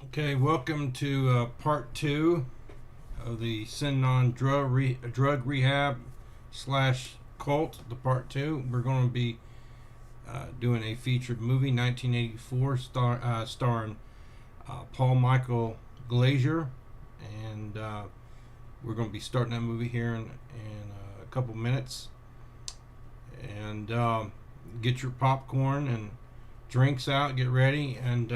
Okay, welcome to part two of the Synanon drug rehab slash cult. The part two, we're going to be doing a featured movie, 1984, starring Paul Michael Glazier, and we're going to be starting that movie here in a couple minutes. And get your popcorn and drinks out, get ready, and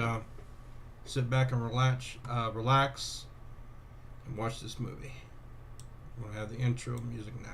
sit back and relax, and watch this movie. We'll have the intro music now.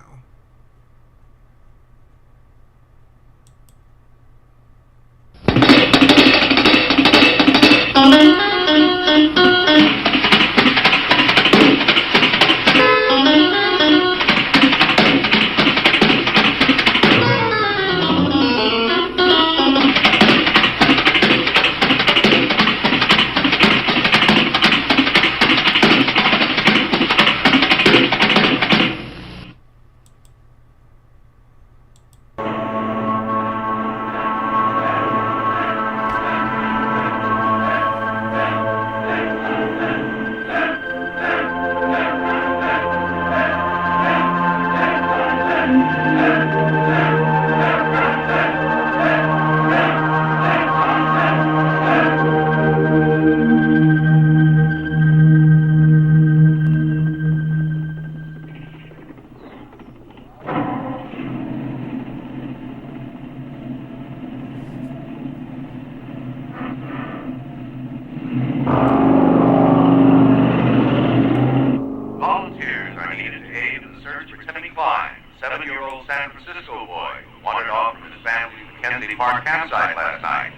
Volunteers are needed to aid in the search for Timmy Klein, 7-year-old San Francisco boy who wandered off from his family's Mackenzie Park campsite last night.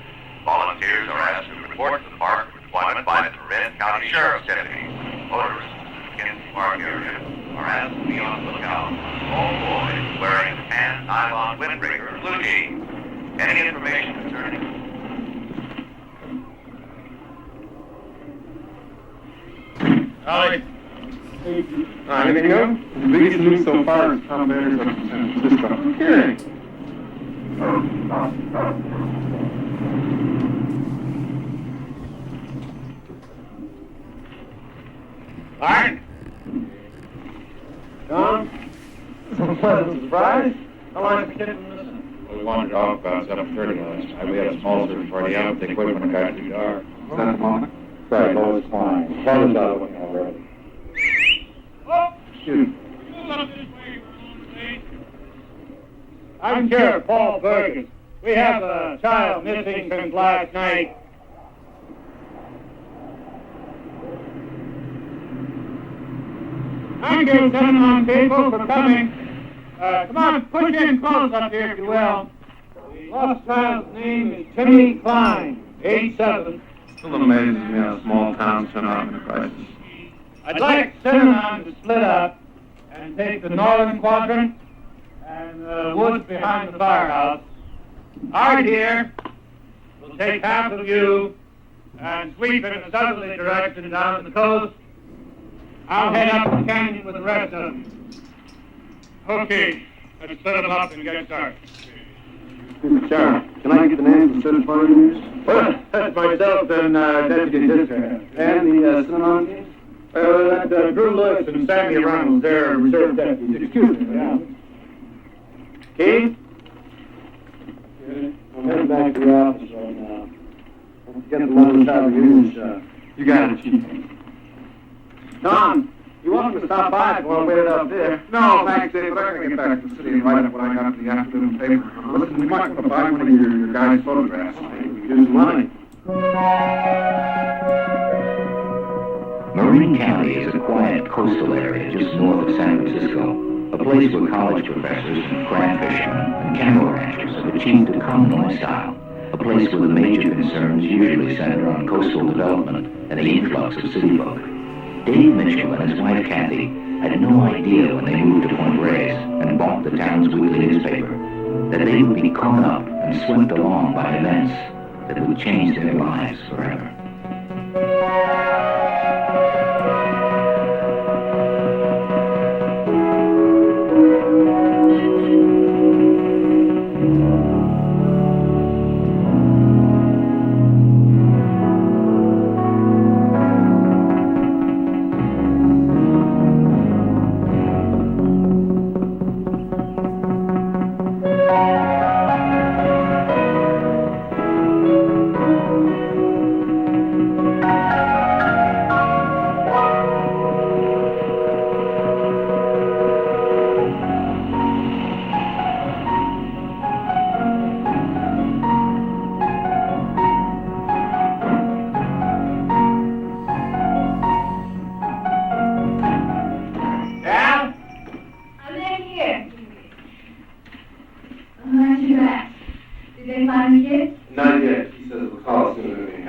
Volunteers are asked to report to the park for deployment by the Marin County Sheriff's deputies. Motorists in the Mackenzie Park area are asked to be on the lookout for a small boy wearing a tan nylon windbreaker and blue jeans. Any information concerning Alright. Anything new? The biggest news so far is Tom Bader's up in San Francisco. Hearing. Alright. Tom? Some pleasant surprise? How long has the kid been missing? We wandered off about 7:30 last night. We had a small search party out. The equipment got too dark. Is that the moment? Right, Lois Klein. Closed out looking already. Shoot. I'm Sheriff Paul Burgess. We have a child missing since last night. Thank you, Synanon people, for coming. Come on, push in close up here, if you will. The lost child's name is Timmy Klein, age 7. Still amazes me how small towns turn out in a crisis. I'd like Synanon to split up and take the northern quadrant and the woods behind the firehouse. Art here will take half of you and sweep in a southerly direction down to the coast. I'll head up the canyon with the rest of them. Okay, let's split them up and get started. Sheriff, can I get the names of the search party leaders? Well, that's myself and Deputy District. And the Synanon team? That Drew Lewis and Sammy Reynolds, they're reserve deputies. Excuse me. Yeah. Keith? I'm heading back to the office right now. Don't forget the one child reunion shot. You got it, Chief. Tom, you want me to stop by if you want to wait up there? No, thanks, Dave, but I gotta get back to the city and write up what I got for the afternoon paper. Listen, we might want to buy one of your guys' photographs. Maybe we can use some money. Marin County is a quiet coastal area just north of San Francisco, a place where college professors, crab fishermen, and cattle ranchers have achieved a common lifestyle, a place where the major concerns usually center on coastal development and the influx of city folk. Dave Mitchell and his wife Kathy had no idea when they moved to Point Reyes and bought the town's weekly newspaper that they would be caught up and swept along by events that would change their lives forever.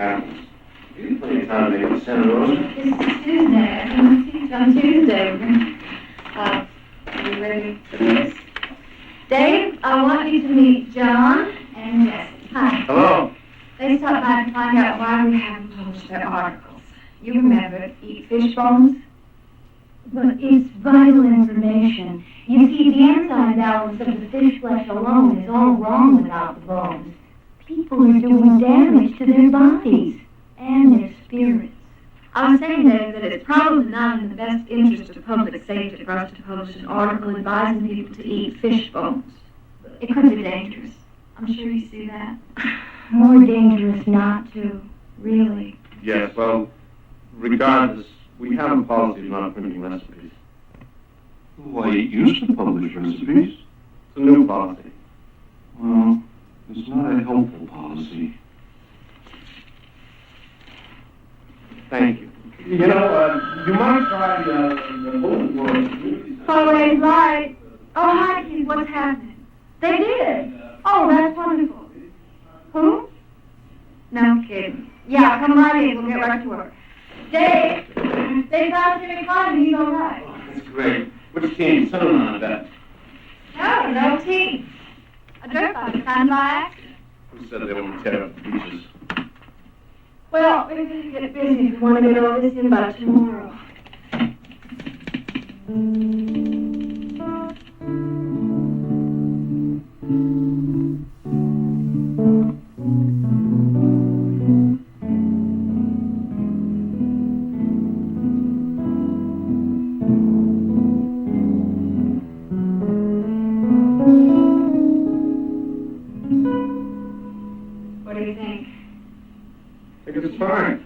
happens. You plenty of time to make it Santa Rosa. It's Tuesday. I'm going to teach on Tuesday. Are you ready for this? Dave, I want you to meet John and Jesse. Hi. Hello. They stopped by to find out why we haven't published their articles. You remember, eat fish bones? But it's vital information. You see, the enzyme balance of the fish flesh alone is all wrong without the bones. People are doing damage to their bodies and their spirits. I was saying, Dave, that it's probably not in the best interest of public safety for us to publish an article advising people to eat fish bones. It could be dangerous. I'm sure you see that. More dangerous not to, really. Yes, well, regardless, we have a policy of not printing recipes. Why, it used to publish recipes. It's a new policy. Well, it's not a helpful policy. Thank you. You know, you might try the Old World Community Center. Always right. Oh, hi, Keith. What's happening? They did. Oh, that's wonderful. Who? No kidding. Yeah, come right in. We'll get right to work. Dave, they found Jimmy Clyde and he's all right. Oh, that's great. Which team? Synanon, I bet. No team. A dirt bike, kind of by accident. Who said they wouldn't tear up the beaches? Well, we can get busy if you want to get all this in by tomorrow. What do you think? I think it's fine.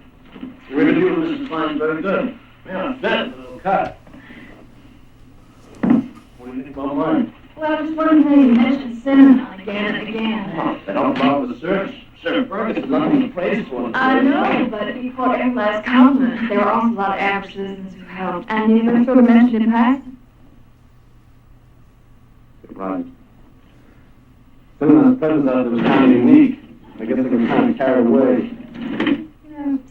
The way to do it, Mrs. Klein's very good. Yeah, that's a little cut. What do you think about mine? Well, I just wondering how you mentioned Synanon again and again. Oh, that helped out with the search. Sheriff Burgess has nothing to praise for. I know, but you caught every last compliment. There were also a lot of average citizens who helped, and you even sort of mentioned in passing. Right. Synanon's presence out there was kind of unique. I guess I was kind of carried away.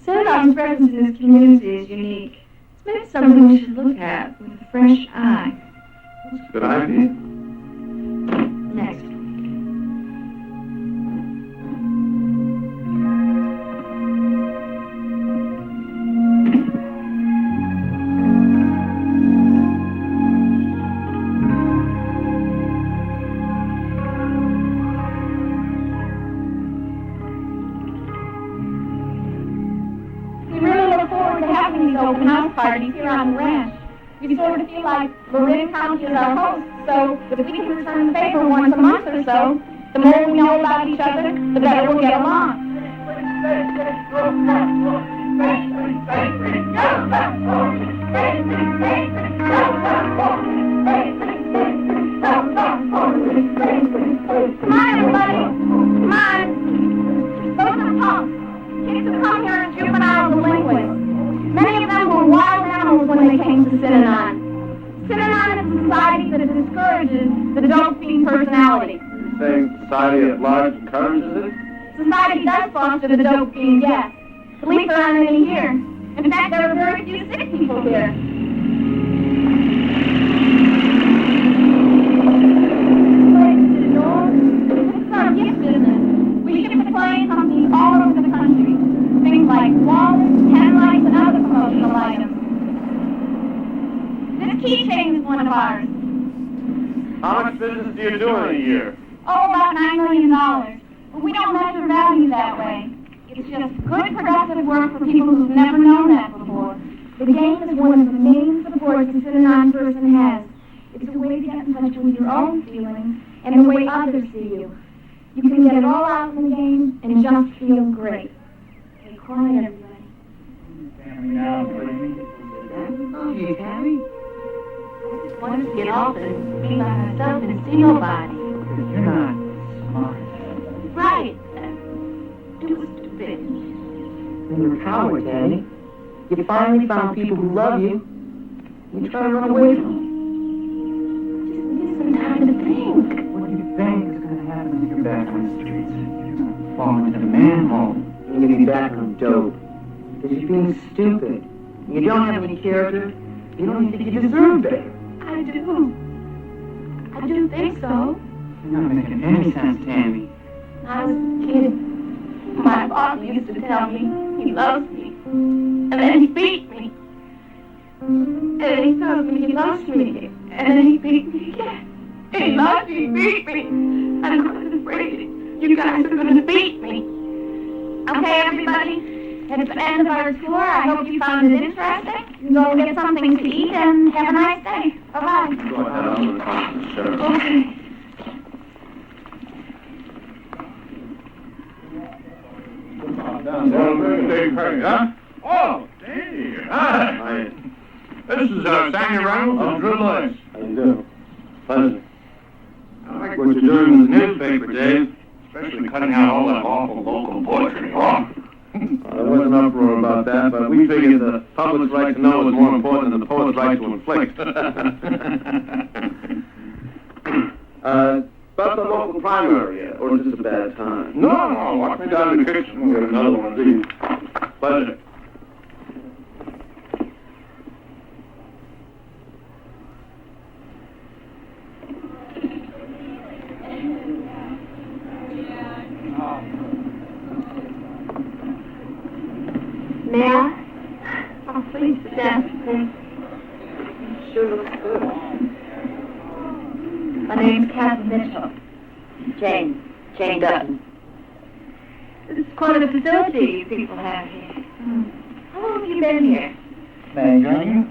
Synanon's presence in this community is unique. It's maybe something we should look at with a fresh eye. That's a good idea. Next. Open house parties here on the ranch. We sort of feel like Marin County is our host, so if we can return the favor once a month or so, the more we know about each other, the better we'll get along. Come on, everybody. Come on. Those are punks. Kids who come here as juvenile delinquents. Many of them were wild animals when they came to Synanon. Synanon is a society that discourages the dope fiend personality. You're saying society at large encourages it? Society does foster the dope fiend, yes. At least there aren't any here. In fact, there are very few sick people here. This is our gift business. We ship to client companies all over the country. Things like wallets, headlights, and other promotional items. This keychain is one of ours. How much business do you do in a year? Oh, about $9 million. But we don't measure value that way. It's just good, productive work for people who've never known that before. The game is one of the main supports a Synanon person has. It's a way to get in touch with your own feelings and the way others see you. You can get it all out in the game and just feel great. Okay, quiet, everybody. Family now, Oh, gee, Tammy. I just wanted to get off and be by myself and see nobody. you're not smart. Right. It was stupid. And you're a coward, Danny. You finally found people who love you. You try to run away from them. Just need some time to think. What do you think is going to happen when you're back on the streets? You're going to fall into the manhole. You're going to be back on being dope. Because you're being stupid. You don't have any character. You don't think you deserve better. I do. I do think so. You're not making any sense, Tammy. When I was a kid, my father used to tell me he loves me. And then he beat me. And then he tells me he loves me. And then he beat me again. And he loves me, he beat me. And I'm afraid you guys are going to beat me. Okay, everybody? It's the end of our tour. I hope you found it interesting. Go get something to eat and have a nice day. Bye-bye. Go ahead, I'm going to talk to the sheriff. Okay. Oh, hey. Hi. This is Sandy Reynolds of Drew Lewis. How you doing? Pleasure. I like what you're doing with the newspaper, Dave. Especially cutting out all that awful local poetry. There was an uproar about that, but we figured the public's right to know is more important than the poet's right to inflict. About the local primary, or just a bad time? No, watch me down in the kitchen. We'll get another one of these. Pleasure. May I? Oh, please sit down. Thanks. Sure looks good. My name's Catherine Mitchell. Jane Dutton. This is quite a facility you people have here. How long have you been here? May I join you?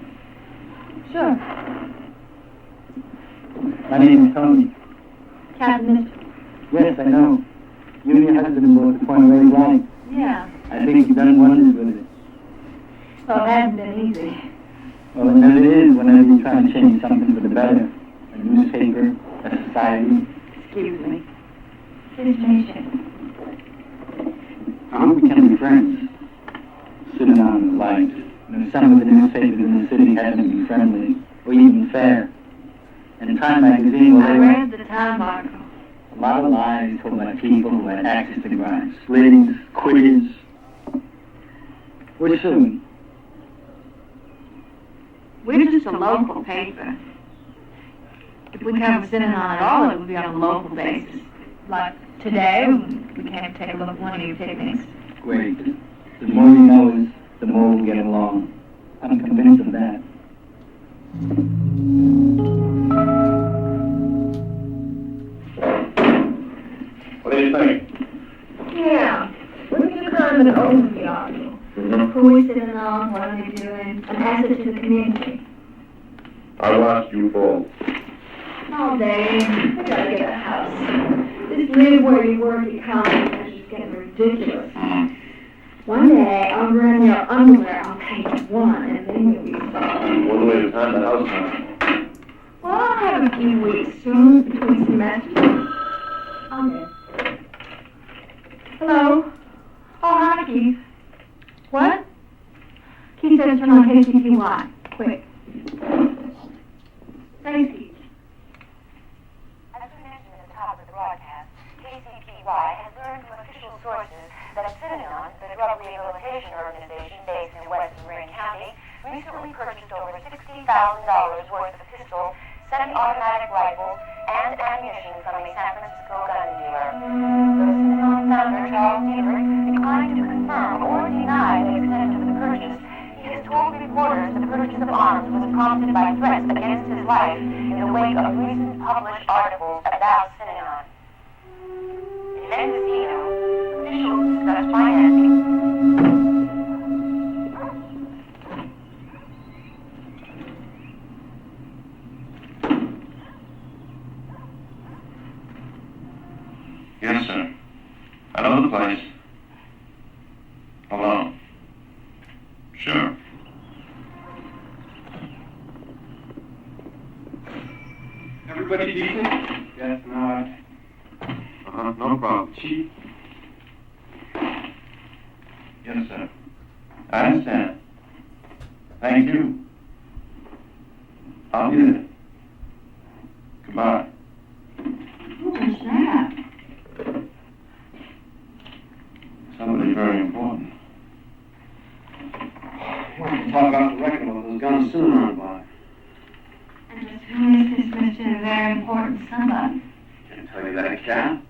Sure. My name is Tony. Catherine Mitchell. Yes, I know. You and your husband both the point very right. Yeah. I think you've done wonders with it. Well, it hasn't been easy. Well, it never is whenever you're trying to change something for the better. A newspaper, a society. Excuse me. Please meet you. I hope we can be friends. Synanon and the like. Some of the newspapers in the city haven't been friendly, or even fair. And Time magazine, well, I read the Time article. a lot of lies told by people who had access to grind. Splittings, quitters. We're suing. We're just a local paper. If we cover Synanon at all, it would be on a local basis. Like today, we came to take a look at one of your picnics. Great. The more you know us, the more we'll get along. I'm convinced of that. What do you think? Yeah. We can do kind of an overview article. Who is Synanon, what are they doing, an asset to the community. I watched you fall. All day, we gotta get a house. This live where you work economy is just getting ridiculous. One day, I'll run your underwear on page 1, and then you'll be solved. One way to time the house now. Well, I'll have a few weeks soon between semesters. Okay. Hello? Oh, hi, Keith. What? Keith says turn on KCTY. Quick. Thanks, Keith. As we mentioned at the top of the broadcast, KCTY has learned from official sources that Synanon, the drug rehabilitation organization based in western Marin County, recently purchased over $60,000 worth of pistol, semi-automatic rifles, and ammunition from a San Francisco gun dealer. The Synanon founder, Charles Dietrich, declined to confirm or deny the extent of the purchase. He has told reporters the purchase of arms was prompted by threats against his life in the wake of recent published articles about Synanon. In Mendocino, officials discussed financing. Yes, sir. I know the place. Hello. Sure. Everybody decent? Yes, no, No problem. Chief? Yes, sir. I understand. Thank you. I'll be there. Goodbye. Who's that? Somebody very important. talk off the record about those guns Synanon bought. And just who is this Mr. Very Important Somebody? Can't tell you that, Cat.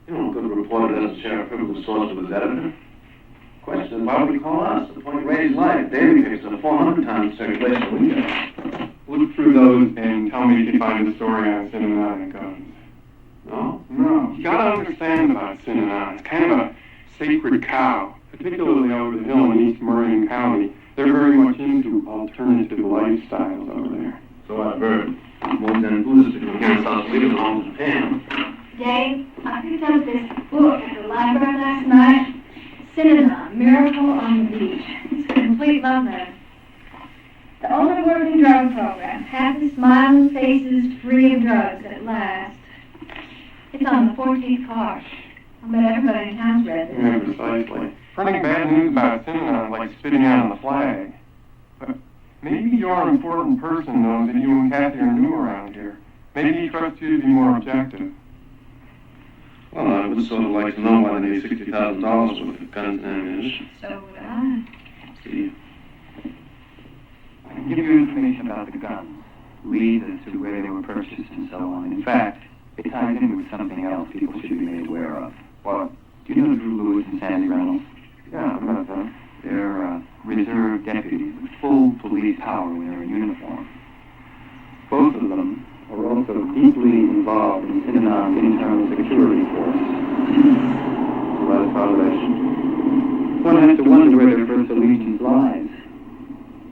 You know, a good reporter doesn't share a privileged source with his editor. Question is, why would he call us? The point Ray's life. Davey picks up 400 times circulation we get. Look through those and tell me if you find a story on Synanon and guns. No? No. You gotta understand about Synanon. It's kind of a sacred cow, particularly over the hill in East Marion County. They're very much into alternative lifestyles over there. So I've heard. More than Buddhists from here in South Sweden homes in Japan. Dave, I picked up this book at the library last night. Synanon, Miracle on the Beach. It's a complete love letter. The only working drug program. Happy, smiling faces, free of drugs at last. It's on the 14th card. I bet everybody in town's read it. Yeah, precisely. Spreading bad news about Synanon like spitting out on the flag. But maybe your important person knows that you and Kathy are new around here. Maybe he trusts you to be more objective. Well, I would sort of like to know why they need $60,000 worth of guns and ammunition. So would I. See, I can give you information about the guns, leads as to where they were purchased and so on. In fact, it ties in with something else people should be made aware of. What? Do you know Drew Lewis and Sandy Reynolds? Yeah, about that. They're reserve deputies with full police power when they're in uniform. Both of them are also deeply involved in Synanon's internal security force. what a foundation. One has to wonder where their first allegiance lies,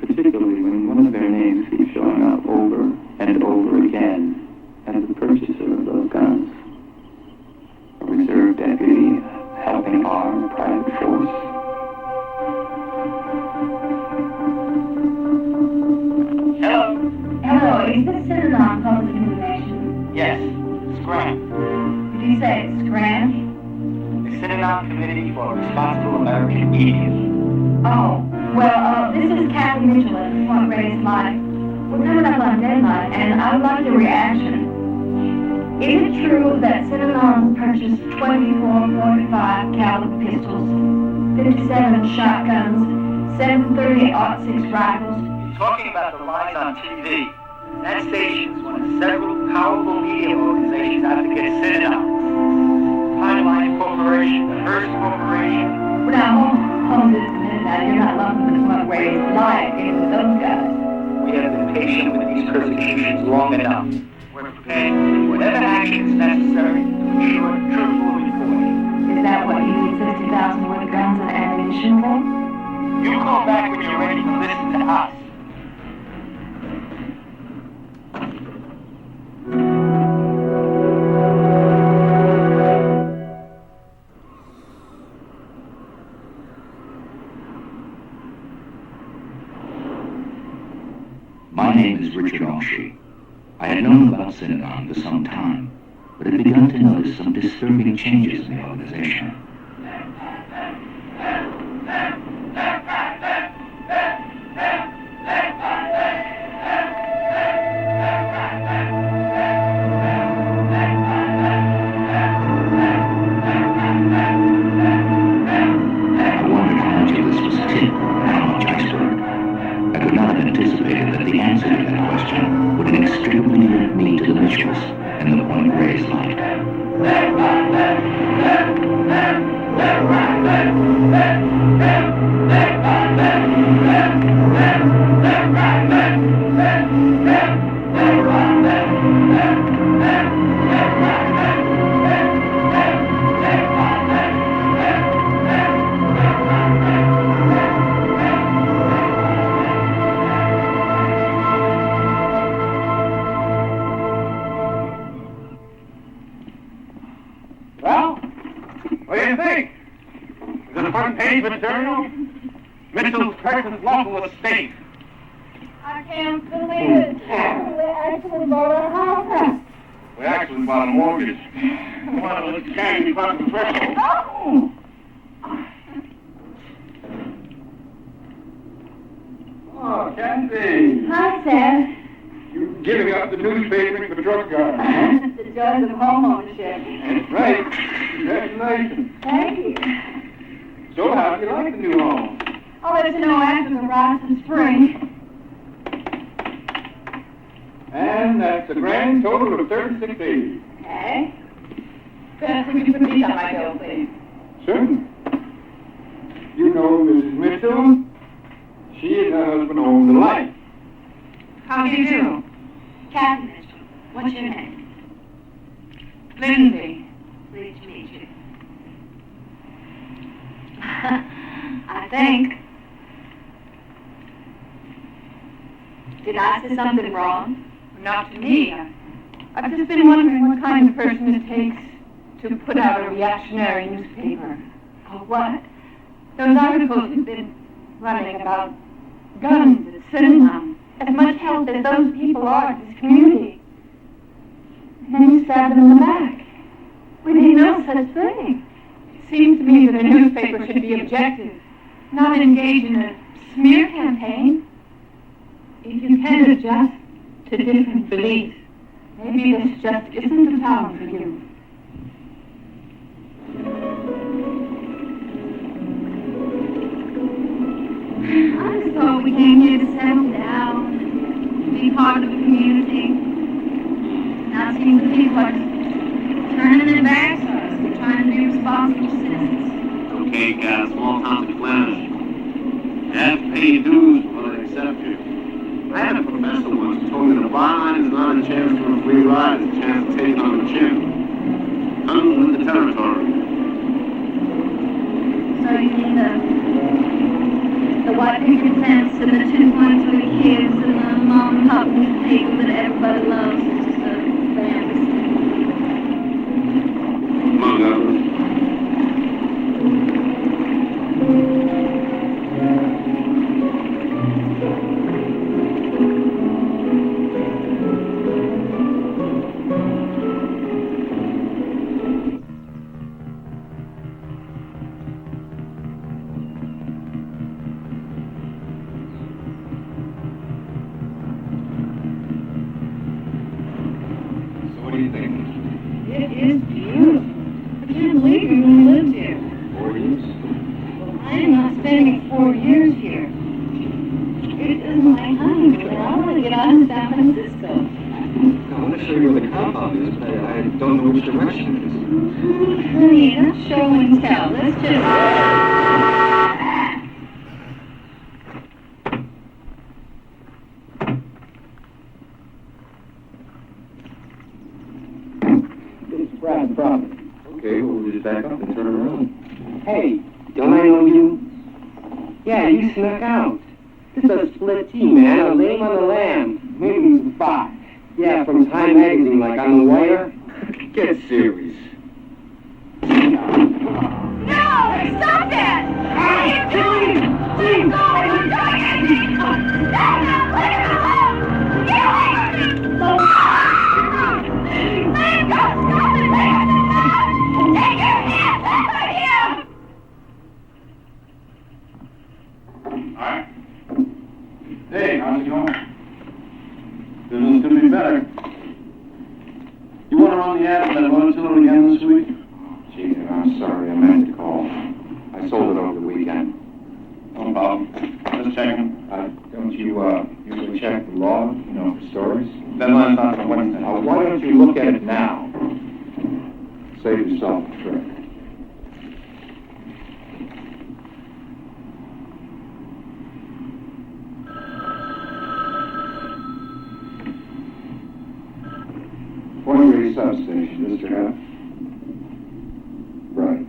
particularly when one of their names keeps showing up over and over again as the purchaser of those guns. A reserve deputy helping arm private force. Hello. Hello, is this Synanon Public Information? Yes, Scram. Did you say it's Scram? The Synanon Committee for Responsible American Media. Oh, well, this is Kathy Mitchell at Point Ray's Life. We're coming up on deadline, and I would like your reaction. Is it true that Synanon purchased 24.45 caliber pistols, 57 shotguns, 7.38-06 rifles? You're talking about the lies on TV. That station is one of several powerful media organizations out to get Synanon. Pipeline Corporation, the Hearst Corporation. Now, hold this a minute now. You're not lumping the Point Ray's Life in with those guys. We have been patient with these persecutions long enough. We're prepared to take whatever action is necessary to ensure truthful reporting. Is that what you need 60,000 worth of guns and ammunition for? You call back when you're ready to listen to us. My name is Richard Oshie. I had known about Synanon for some time, but had begun to notice some disturbing changes in the organization. I wondered how much of this was tip and how much iceberg. I could not have anticipated that the answer to that question would inextricably link me to the Mitchells and the Point Ray's Light. Well, what do you think? Is it front page material? Mitchell's Texas local estate. I can't believe it. We actually bought a house. We actually bought a mortgage. Well, it's candy across the threshold. Oh! Oh, Kathy. Hi, Sam. You're giving up the newspaper for the drug guard, huh? The joys of homeownership. That's right. Congratulations. Thank you. So how do you like the new home? I'll let you know after the rise in spring. And that's a grand total of $36.80. Okay. Beth, would you put these on my bill, please? Certainly. You know Mrs. Mitchell? She and her husband own the light. How do you do? Kathy Mitchell. What's your name? Lindsay. Pleased to meet you. I think. Did I say something wrong? Not to me. I've just been wondering what kind of person it takes to put out a reactionary newspaper. Oh, what? Those articles you've been running about guns at Synanon. As much help as those people are to this community. And then you stab them in the back. We need no such thing. It seems to me that a newspaper should be objective, not engage in a smear campaign. If you can adjust to different beliefs, maybe this just isn't the town for you. I just thought we came here to settle down, to be part of the community. Now it seems that people are just turning their backs on us. They're trying to be responsible citizens. Okay, got a small town to Flanders. You have to pay your dues before they accept you. I had a professor once who told me that a bar is not a chance for a free ride, it's a chance to take it on the chin. Comes with the territory. So you mean the white picket fence and the 2.3 kids and the mom and pop newspaper that everybody loves is just a family thing. Among others. What do you think? It is beautiful. I can't believe you're going to live here. 4 years? Well, I am not spending 4 years here. It is my honeymoon. I want to get out of San Francisco. I want to show you where the compound is, but I don't know which direction it is. Honey, that's show and tell. Let's just... Private property. Okay, well, we'll just back up and turn around. Hey, don't I know you? Yeah, you snuck out. This is a split team, man. A lame on the lamb. Maybe some fox. Yeah, from Time Magazine, like on the wire. Get serious. No! Stop that! What are you doing? Let go! You're doing it! Stop it! Let it go! Get away from me! Let it go! Stop it! Let it go! Take your hands off of him! Alright. Hey, how's it going? Business could be better. You want to run the ad for that motor tool again this week? Gee, I'm sorry, I meant to call. I sold it over the weekend. No problem. Just checking. Don't you, usually check the log, for stories? Deadline's not till Wednesday. Now, why don't you look at it now? Save yourself a trip. Point Grey substation, Mr. Huff. Right.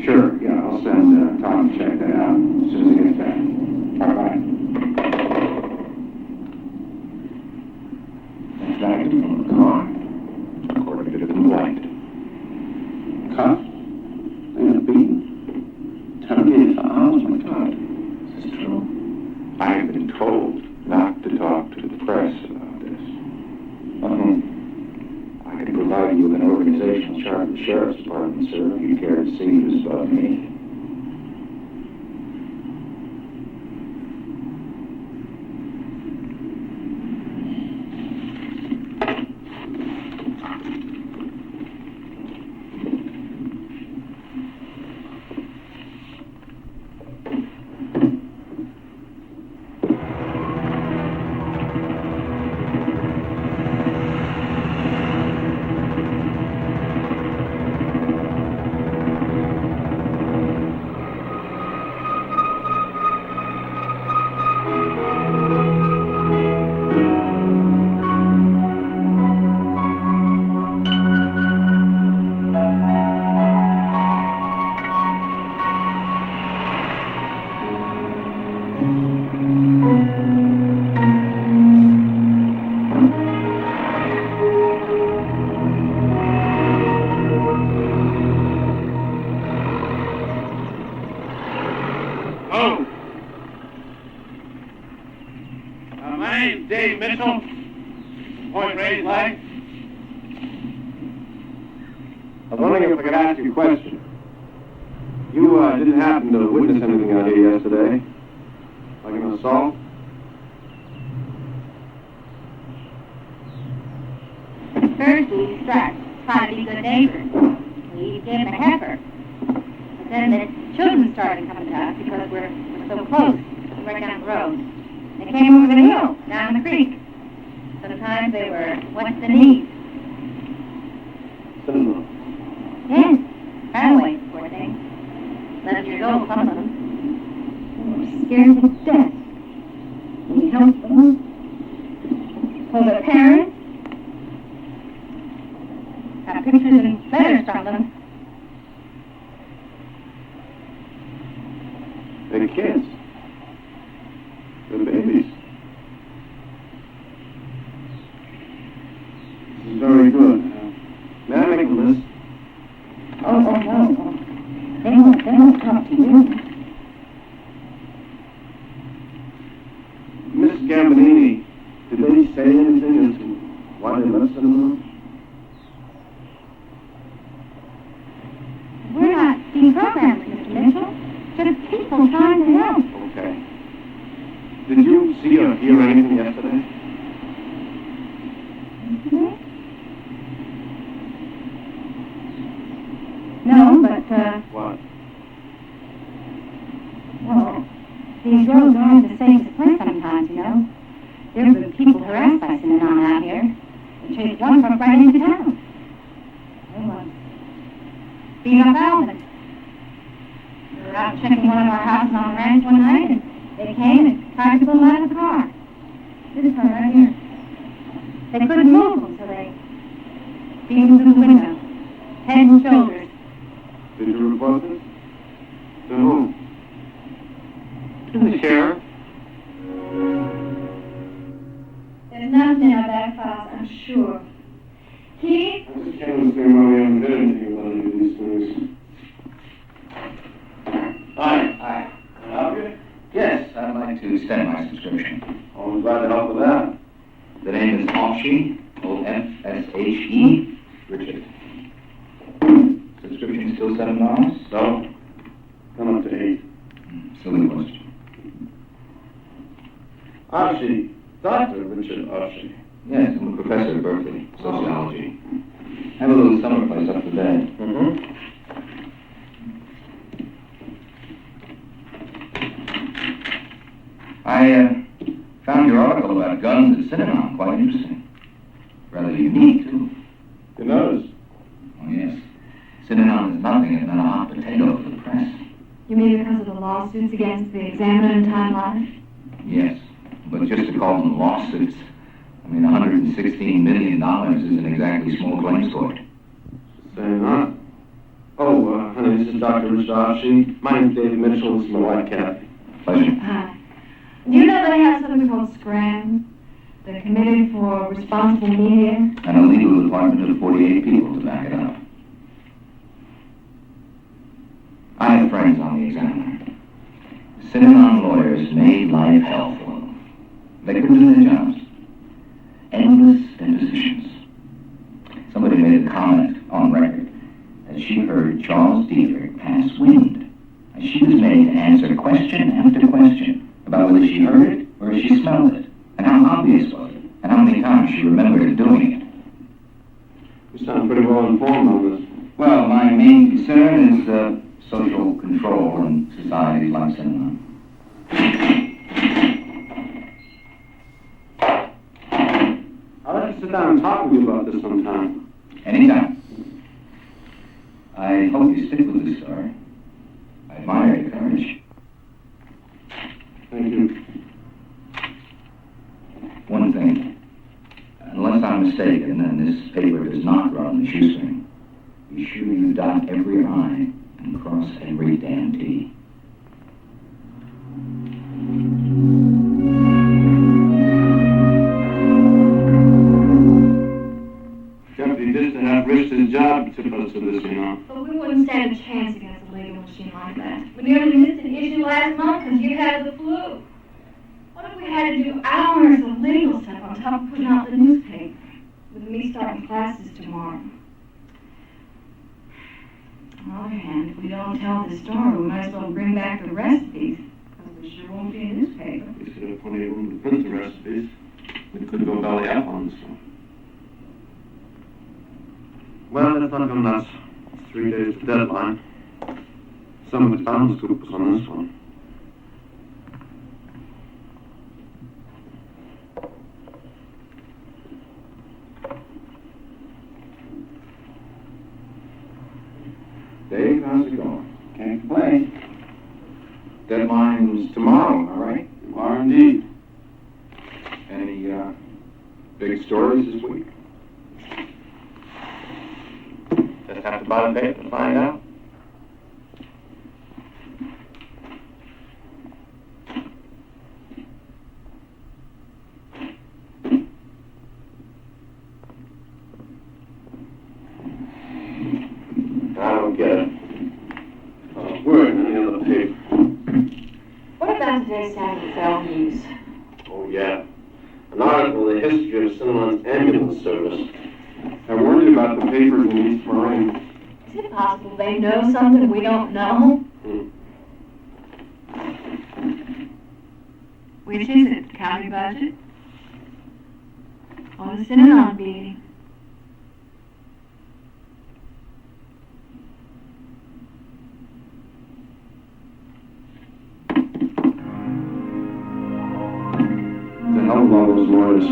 Sure, yeah, I'll send Tom to check that out as soon as he gets back. Bye-bye. In fact, I'm gone, according to the complaint. Cuffed? And a beaten? Interrogated for hours? My God. Is this true? I have been told not to talk to the press about this. I can provide you with an organizational chart of the Sheriff's Department, sir, if you care to see this about me. Oh. My name's Dave Mitchell. Point Reyes Life. I was wondering if I could ask you a question. You didn't happen to witness anything out here yesterday? Like an assault? First we struck, trying to be good neighbors. We gave them a heifer. But then the children started coming to us because we're so close, right down the road. They came over the hill, down the creek. Sometimes they were wet to the knees. Synanon. Yes, runaway, poor thing. 11 years old, some of them. They were scared to death. We helped them. Told their parents. Got pictures and letters from them. They're kids. They're babies. This is very good. May I make a list? Oh, no. They won't talk to you. Miss Gambonini, did they say anything as to why they left Synanon? We're not being programmed, Mr. Mitchell. Just people trying to help. Okay. Did you see or hear anything yesterday? Yesterday? No, but, What? well, these roads aren't the safest place sometimes, you know. There have been people harassed by Synanon out here. They chased one truck right into town. They were beat up Alvin. We were out checking one of our houses on the ranch one night, and they came and tried to pull him out of the car. This one right here. They couldn't move him, so they beat him through the window. Head and shoulders. Did you report this? To whom? To the sheriff. There's nothing in our back files, I'm sure. Keith? I just can't understand why we haven't done anything about any of these things. Hi. Can I help you? Yes, I'd like to extend my subscription. I'm glad to help with that. The name is Ofshe, O-F-S-H-E, Richard. Subscription still $7? So? Come up to 8. Silly question. Ofshe. Dr. Richard Ofshe. Yes, I'm a professor at Berkeley, sociology. Have a little summer place up to bed. Mm-hmm. I found your article about guns at Synanon quite interesting. Rather unique, too. You noticed? Oh, yes. Synanon is nothing if not a hot potato for the press. You mean because of the lawsuits against the Examiner and Time Life? Yes, but just to call them lawsuits, I mean, $116 million isn't exactly small claims court. Saying that. Oh, honey, this is Dr. Richard Ofshe. My name's Dave Mitchell. This is my wife, Kathy. Pleasure. Hi. Do you know they have something called SCRAM? The Committee for Responsible Media? And a legal department of 48 people to back it up. I have friends on the Examiner. Synanon lawyers made life hell for them. They couldn't do their jobs. Endless depositions. Somebody made a comment on record that she heard Charles Diedrich pass wind. And she was made to answer question after question about whether she heard it or if she smelled it, and how obvious was it, and how many times she remembered doing it. You sound pretty well informed on this. Well, my main concern is social control in societies like Synanon. I'd like to sit down and talk with you about this sometime. Anytime. I hope you stick with this story. I admire your courage. Thank you. One thing. Unless I'm mistaken, and this paper does not run the shoestring, be sure you dot every I and cross every damn T. Deputy Diston have risked his job to put us to this, you know. But we wouldn't stand a chance against a legal machine like that. We nearly missed an get you last month because you had the flu. What if we had to do hours of legal stuff on top of putting out the newspaper, with me starting classes tomorrow? On the other hand, if we don't tell the story, we might as well bring back the recipes, because there sure won't be a newspaper. We should have plenty of room to print the recipes. We could go belly up on this one. Well, let's not go nuts. It's 3 days to deadline. Some of the town scoop was on this one. Dave, how's it going? Can't complain. Deadline's tomorrow, all right? You are indeed. Any big stories this week? Just have to buy the paper to find out. I don't get it. Word in any other paper. What about today's San Rafael news? Oh, yeah. An article in the history of Synanon's ambulance service. I worried about the papers in East Marin. Is it possible they know something we don't know? Which is it, the county budget? Or the Synanon meeting? The hell of all those lawyers.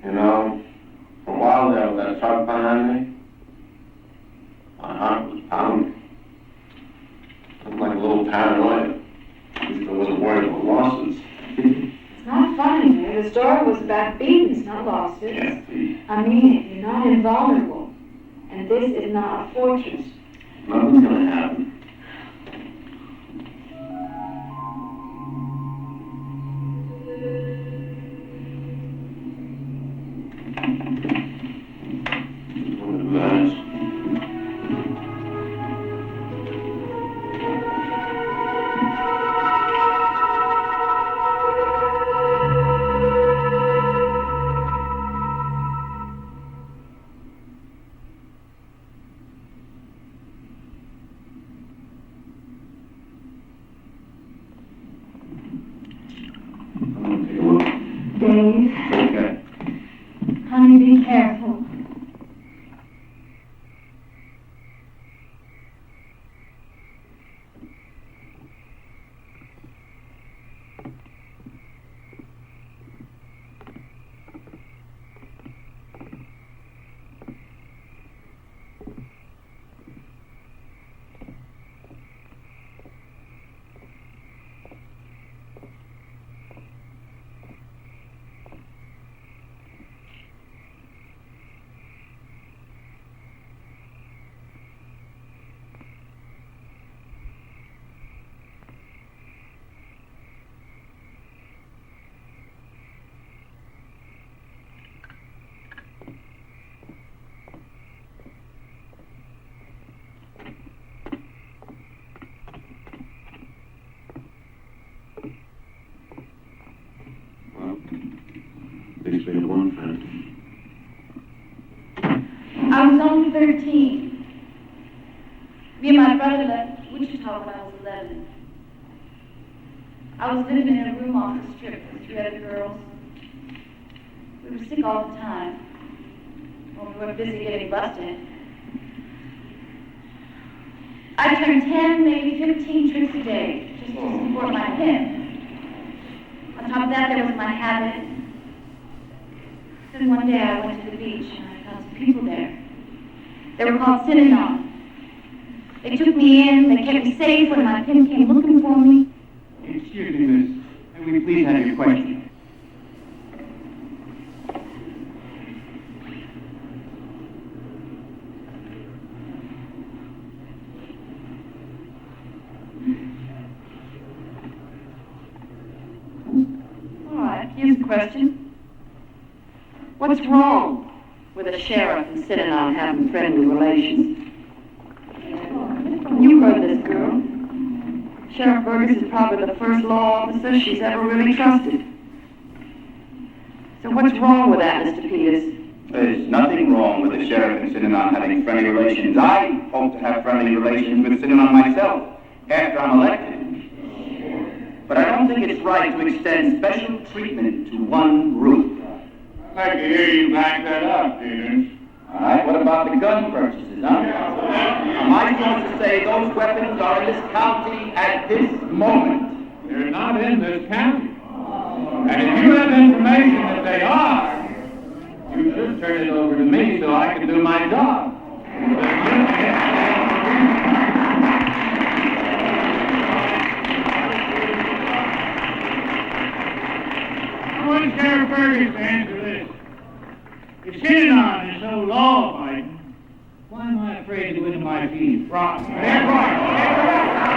You know, for a while there with that truck behind me, my heart was pounding. I'm like a little paranoia. At least I wasn't worried about losses. It's not funny, Dave. The story was about beatings, not losses. Can't be. I mean it. You're not invulnerable. And this is not a fortress. Nothing's gonna happen. What a mess. Dave, Okay. honey, be careful. Well, at least we have one friend. I was only 13. Me and my brother left Wichita when I was 11. I was living in a room off the strip with 3 other girls. We were sick all the time. Well, we were busy getting busted. I turned 10, maybe 15 tricks a day, just to support my pin. On top of that, there was my habit. Then one day I went to the beach and I found some people there. They were called Synanon. They took me in, they kept me safe when my pin came looking for me. Excuse me, miss. May we please have your question? All right, here's the question. What's wrong with a sheriff and Synanon having friendly relations? You heard this girl. Sheriff Burgess is probably the first law officer she's ever really trusted. So what's wrong with that, Mr. Peters? There's nothing wrong with the sheriff and Synanon having friendly relations. I hope to have friendly relations with Synanon myself after I'm elected. But I don't think it's right to extend special treatment to one group. I'd like to hear you back that up, Peters. All right, what about the gun purchases, huh? Am I supposed to say those weapons are in this county at this moment? They're not in this county. And if you have information that they are, you should turn it over to me so I can do my job. I want Sheriff Burgess to answer this. If Synanon is so law-abiding, why am I afraid to go into my feet? Right. That's right.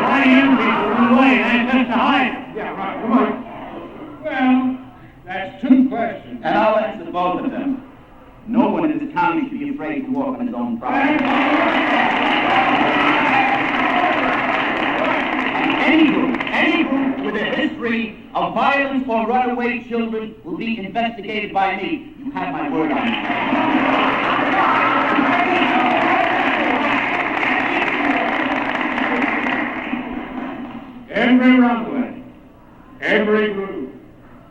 Why young people run away and just to hide? Yeah, right. Come on. Well, that's 2 questions. And I'll answer both of them. No one in this county should be afraid to walk on his own property. Any group with a history of violence or runaway children will be investigated by me. You have my word on that. Every runaway, every group.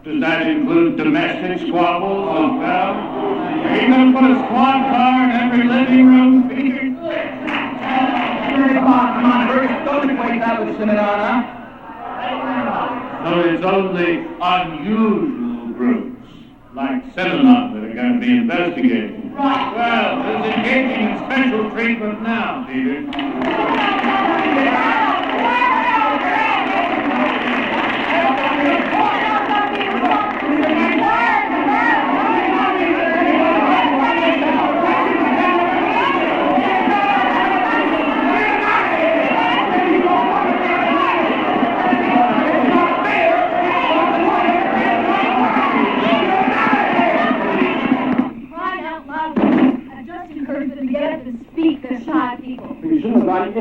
Does that include domestic squabbles as well? Are you going to put a squad car in every living room, Peter? Come on, Burgess, don't equate that with Synanon, huh? So it's only unusual groups, like Synanon, that are going to be investigated. Right. Well, who's engaging in special treatment now, Peter?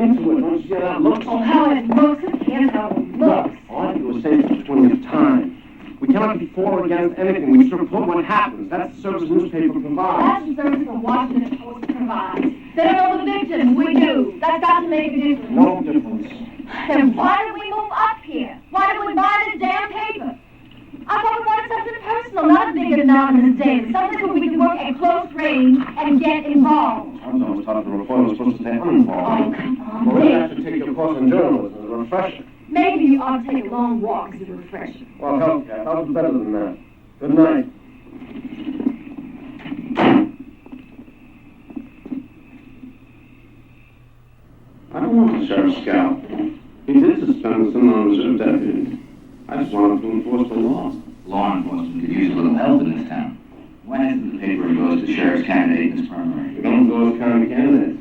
into it. Don't you see how that looks? Oh, how it looks. I can't how it looks. All I do is say for the 20th time. We cannot be for or against anything. We just report what happens. That's the service newspaper provides. That's the service the Washington Post provides. They don't know the victims. We do. That's got to make a difference. No difference. Then why did we move up here? Why did we buy this damn paper? I thought we wanted something personal, not a big anonymous daily. Something where we could work at close range and get involved. I was always taught the reporter was supposed to stay uninvolved. Oh, come on, Well, Dave. you have to take your course in journalism as a refresher. Maybe you ought to take a long walk as a refresher. Well, help, Cat. I'll do better than that. Good night. I don't want the sheriff's scout. He did suspend the Synanon Reserve deputy. I just want him to enforce the law. Law enforcement could use a little help in this town. Why isn't the paper endorsed the sheriff's candidate in this primary? We don't endorse county candidates.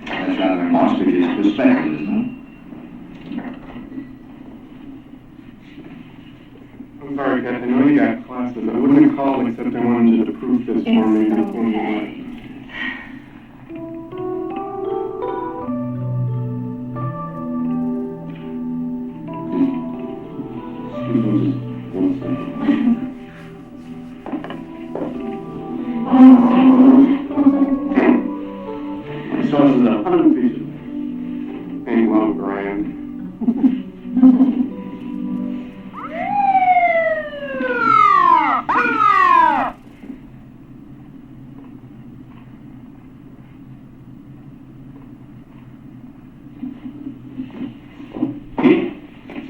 That's rather an auspicious perspective, isn't it? I'm sorry, Kat. I know you got classes. I wouldn't have called except I wanted you to prove this for me before you left. My sources are 100 feet. Ain't well grand.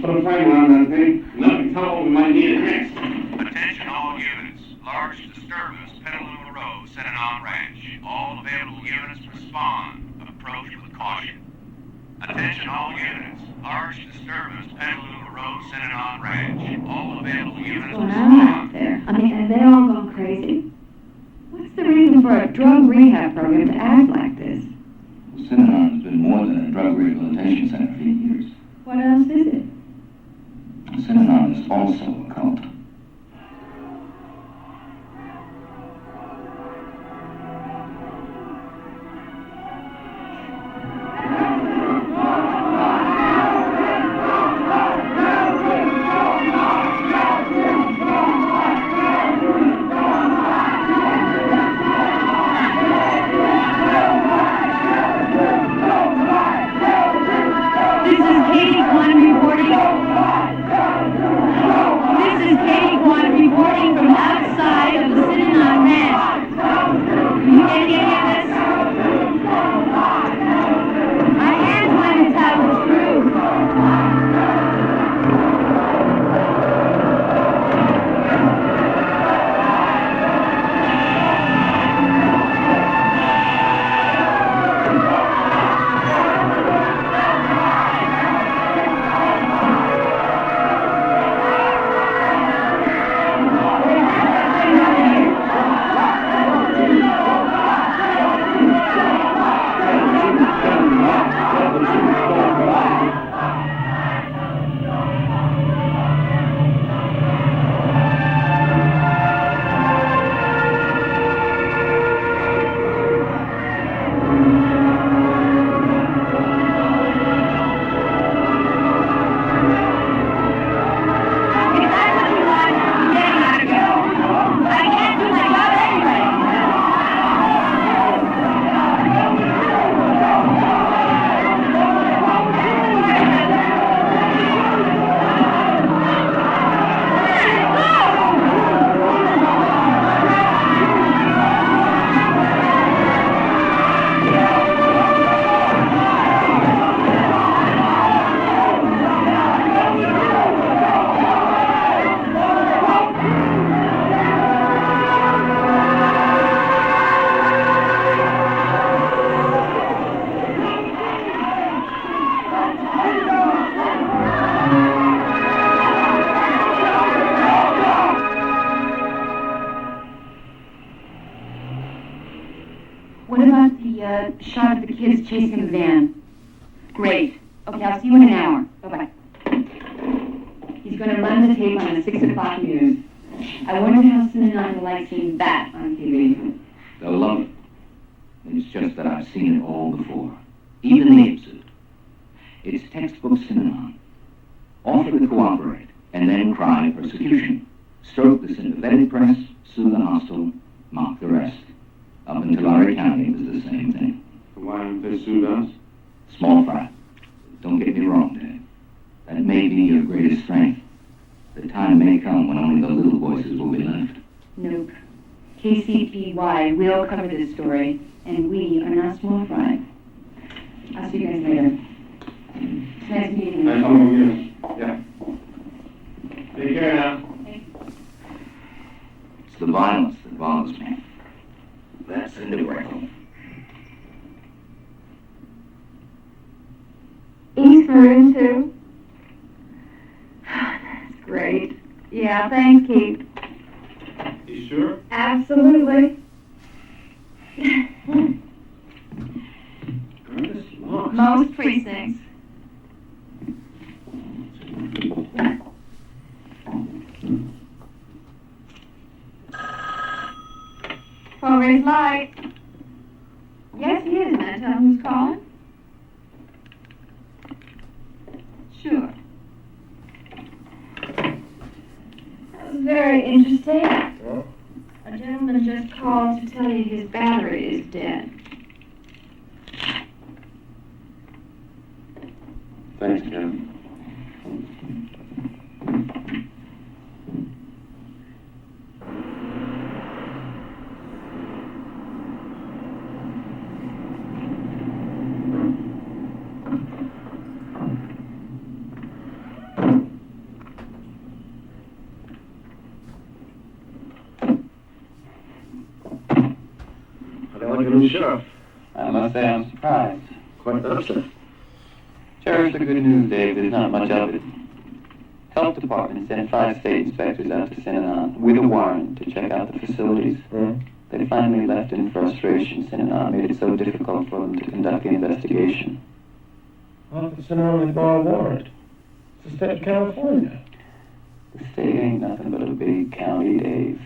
Put a frame around that thing. Nothing tell what we might need it next. Attention all units. Large disturbance, Petaluma Road, Synanon Ranch. All available units respond. Approach with caution. Attention all units. Large disturbance, Petaluma Road, Synanon Ranch. All available units What's going on out respond. there? I mean, have they all gone crazy? What's the reason for a drug rehab program to act like this? Synanon's been more than a drug rehabilitation center for years. What else is it? Synanon is also a cult. This is Katie Kwan reporting. This is Katie Kwan reporting from outside of the Synanon Ranch. You get any of this? My hands went to tell the truth. What about the shot of the kids chasing the van? Great. Okay, I'll see you in an hour. Bye-bye. He's going to run the tape on the 6 o'clock news. I wonder how Synanon will like seeing that on TV. They'll love it. It's just that I've seen it all before. Even the apes have textbook Synanon. Offer to cooperate, and then cry persecution. Stroke the sympathetic press, sue the hostile, mock the rest. Up in Tulare County, it was the same thing. Why haven't they sued us? Small fry. Don't get me wrong, Dave. That may be your greatest strength. The time may come when only the little voices will be left. Nope. KCPY will cover this story, and we are not small fry. I'll see you guys later. It's nice meeting you. Nice meeting you. Yeah. Take care now. It's the violence that bothers me. That's the new wrinkle. East Maroon, too. That's great. Yeah, thanks, Keith. You sure? Absolutely. Most precincts. Forward light. Yes, he is. May I tell him who's calling? Sure. That was very interesting. Huh? A gentleman just called to tell you his battery is dead. Thanks, Kevin. Like a new sheriff. I must say I'm surprised. Quite upset. Sheriff, the good news, Dave, there's not much of it. Health Department sent 5 state inspectors out to Synanon with a warrant to check out the facilities. They finally left in frustration. Synanon made it so difficult for them to conduct the investigation. How could Synanon borrow a warrant? It's the state of California. The state ain't nothing but a big county, Dave.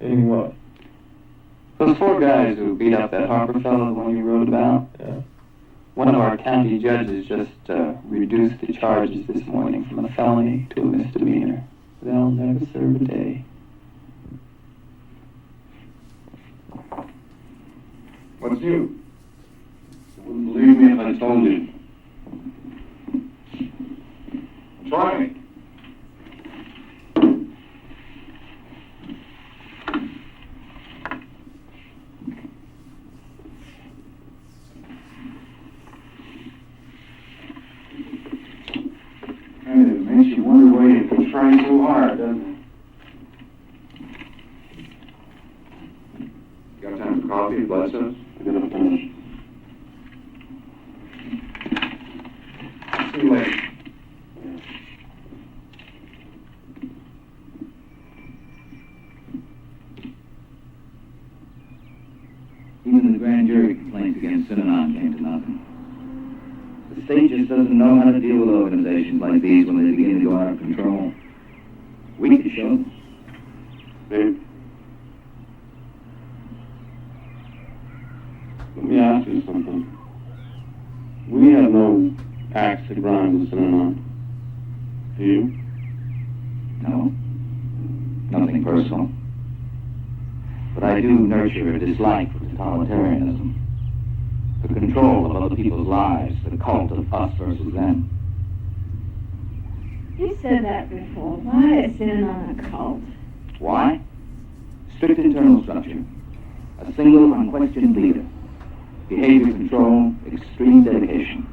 Meaning what? Those 4 guys who beat up that Harper fellow, the one you wrote about, Yeah. one of our county judges just reduced the charges this morning from a felony to a misdemeanor. They'll never serve a day. What's new? You wouldn't believe me if I told you. Try me. It makes you wonder why you try so hard, doesn't it? Got time for coffee, blood cells? I gotta finish. See you later. Even the grand jury complaints against Synanon came to nothing. The state just doesn't know how to deal with organizations like these when they begin to go out of control. We can show them. Dave, let me ask you something. We have no axe to grind with Synanon. Do you? No. Nothing personal. But I do nurture a dislike for totalitarianism. The control of other people's lives, the cult of us versus them. You said that before. Why is Synanon a cult? Why? Strict internal structure. A single unquestioned leader. Behavior control, extreme dedication.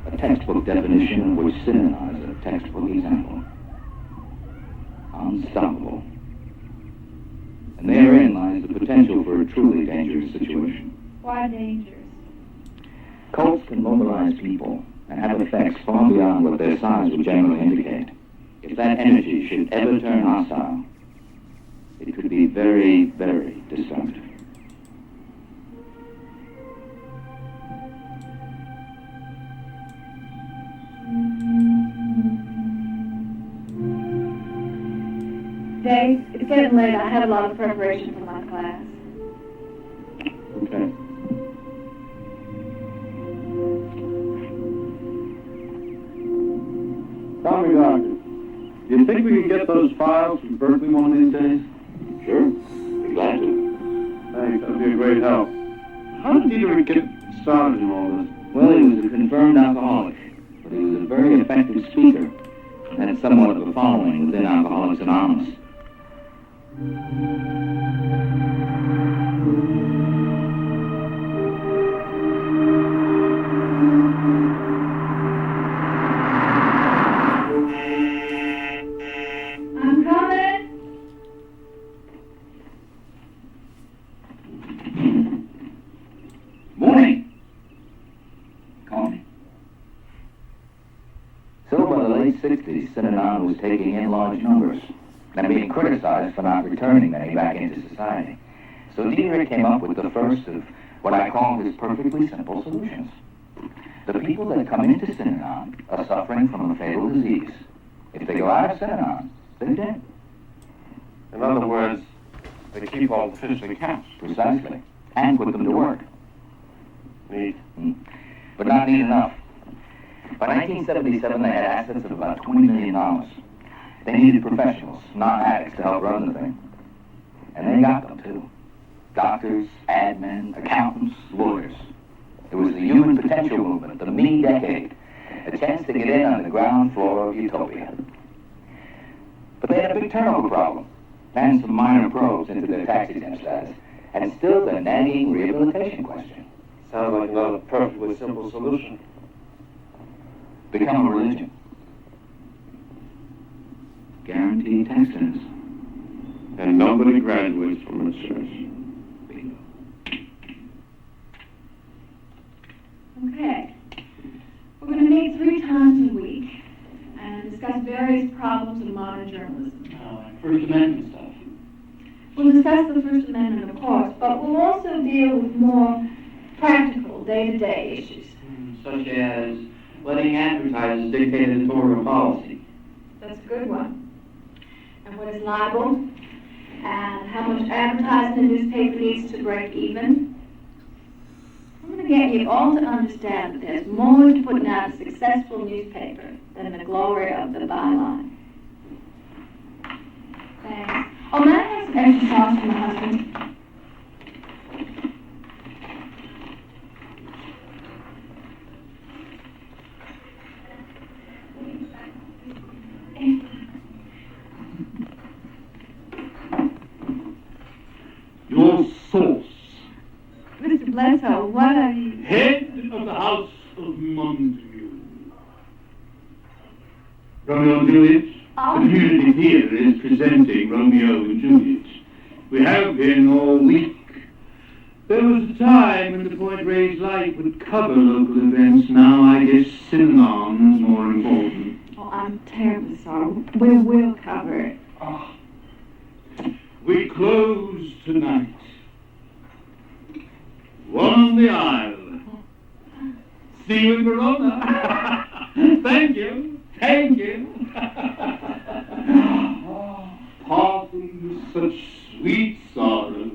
A textbook definition of which Synanon is a textbook example. Unstoppable. And therein lies the potential for a truly dangerous situation. Why dangerous? Cults can mobilize people and have effects far beyond what their size would generally indicate. If that energy should ever turn hostile, it could be very, very destructive. Dave, it's getting late. I had a lot of preparation for my class. Okay. Tell me, Doctor, do you think we can get those files from Berkeley one of these days? Sure. Be glad to. Thanks, that'd be a great help. How did Dietrich get started in all this? Well, he was a confirmed alcoholic, but he was a very effective speaker and had somewhat of a following within Alcoholics Anonymous. I'm coming. Morning. Call me. So by the late 60s, Synanon was taking in large numbers and being criticized for not returning many back into society. So Dietrich came up with the first of what I call his perfectly simple solutions. The people that come into Synanon are suffering from a fatal disease. If they go out of Synanon, they're dead. In other words, they keep all the fish they catch. Precisely. And put them to work. Neat. But not neat enough. By 1977, they had assets of about $20 million. They needed professionals, not addicts, to help run the thing. And they got them, too. Doctors, admin, accountants, lawyers. It was the human potential movement, the mini-decade, a chance to get in on the ground floor of utopia. But they had a big turnover problem, and some minor probes into their tax-exempt status, and still the nagging rehabilitation question. Sounds like another perfectly simple solution. Become a religion. Guaranteed tax status. And nobody graduates from a church. Bingo. Okay. We're going to meet 3 times a week and discuss various problems of modern journalism. First Amendment stuff. We'll discuss the First Amendment, of course, but we'll also deal with more practical, day-to-day issues. Such as letting advertisers dictate editorial policy. That's a good one. And what is libel? And how much advertising a newspaper needs to break even. I'm going to get you all to understand that there's more to putting out a successful newspaper than the glory of the byline. Thanks. Oh, may I have some extra sauce for my husband? Your source. Mr. Bledsoe, what are you? Head of the House of Montague. Romeo and Juliet? Oh. The community theatre is presenting Romeo and Juliet. We have been all week. There was a time when the Point Reyes Light would cover local events. Now I guess Synanon is more important. Oh, I'm terribly sorry. We will cover it. Ah. We close tonight. One on the aisle. See you in Verona. Thank you. Thank you. Parting with such sweet sorrow.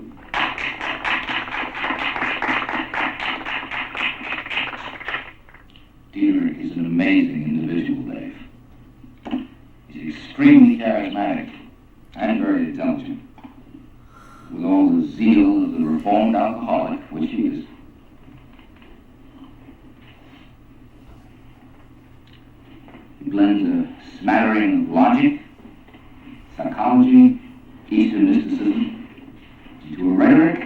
Dietrich is an amazing individual, Dave. He's extremely charismatic and very intelligent. With all the zeal of the reformed alcoholic, which he is. He blends a smattering of logic, psychology, Eastern mysticism, into a rhetoric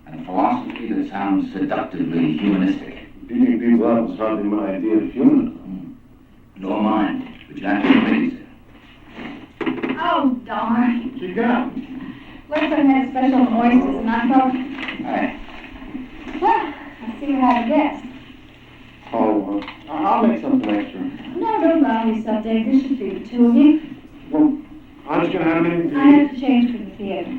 and a philosophy that sounds seductively humanistic. Beating people up was hardly my idea of humanism. Nor mine, which actually amazes it. Oh, darn. She got it. Bledsoe had special oysters, and I thought, Aye. well, I see you had a guest. Oh, I'll make something extra. No, don't bother yourself, Dave. This should be the 2 of you. Well, I was going to have anything to I eat. have to change for the theater.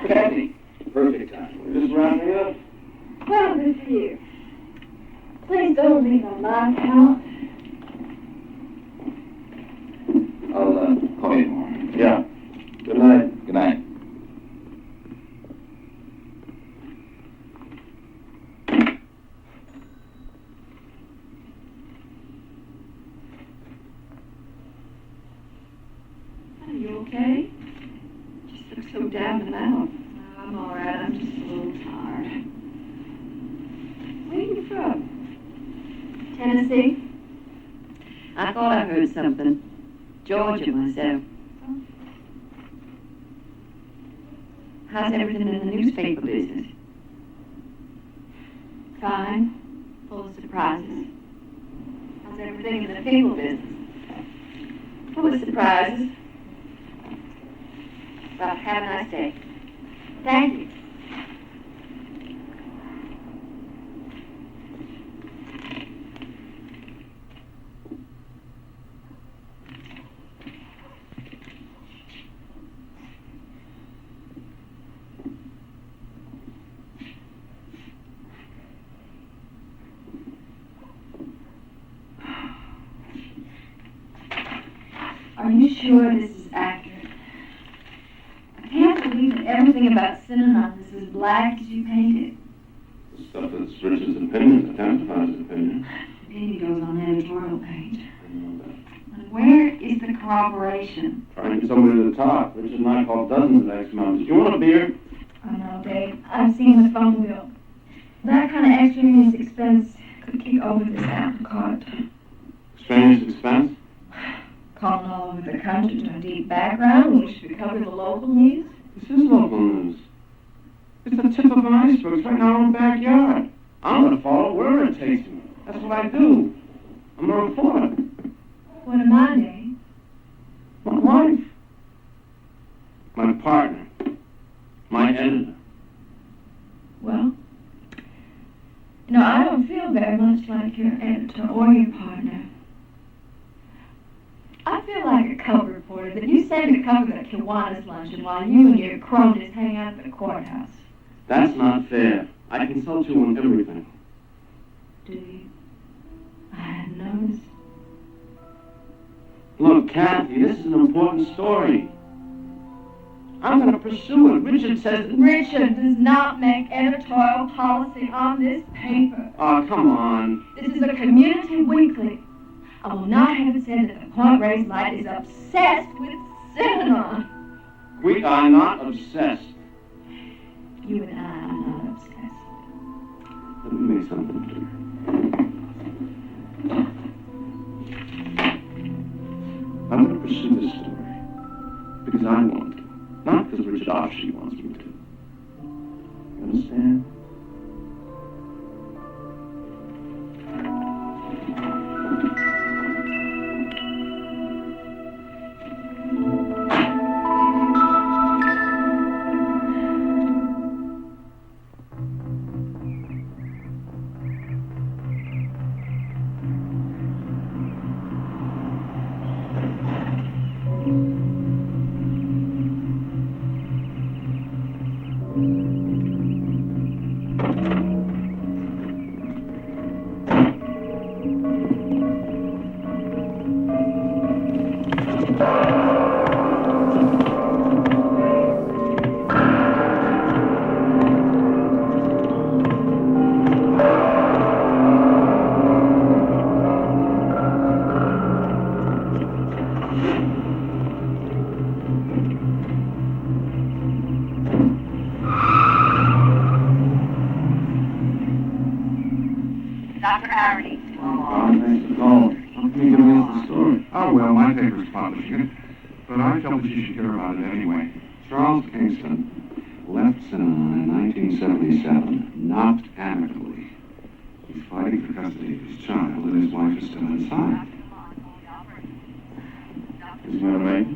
Kathy, perfect time. Just wrapping up. Well, good for you. Please don't leave on my account. I'll call you tomorrow. Yeah. Good night. Good night. Are you okay? Just look so down and out. I'm all right. I'm just a little tired. Where are you from? Tennessee? I thought I heard something. Georgia myself. How's everything in the newspaper business? Fine. Full of surprises. How's everything in the people business? Full of surprises. Well, have a nice day. Thank you. Are you sure this is accurate? I can't believe that everything about Synanon is as black as you painted. The stuff that's Richard's opinion, identifies his opinion. Opinion goes on editorial page. And where is the corroboration? Trying to get somebody to the top. Richard and I called dozens of ex-members. You want a beer? Oh no, Dave. I've seen the phone bill. That kind of extraneous expense could kick over this apple cart. Extraneous expense? Calling all over the country to a deep background, we should cover the local news. This is local news. It's the tip of an iceberg. It's right in our own backyard. I'm going to follow wherever it takes me. That's what I do. I'm a reporter. What am I, Dave? My wife. My partner. My editor. Well, you know, I don't feel very much like your editor or your partner. I feel like a cult reporter that you send to cover the Kiwanis luncheon while you and your cronies hang out at the courthouse. That's not fair. I consult you on everything. Do you? I hadn't noticed. Look, Kathy, this is an important story. I'm going to pursue it. Richard says... Richard does not make editorial policy on this paper. Oh, come on. This is a community weekly. I will not have it said that the Point Reyes Light is obsessed with Synanon. We are not obsessed. You and I are not obsessed. Let me make something clear. I'm going to pursue this story because I want to, not because Richard Offshe wants me to. You understand? Dr. Harity. Thanks for calling. How can you get me the story? Oh, well, my paper's publishing it, but I felt that you should hear about it anyway. Charles Kingston left Synanon in 1977, not amicably. He's fighting for custody of his child, and his wife is still inside. Is he on a maid?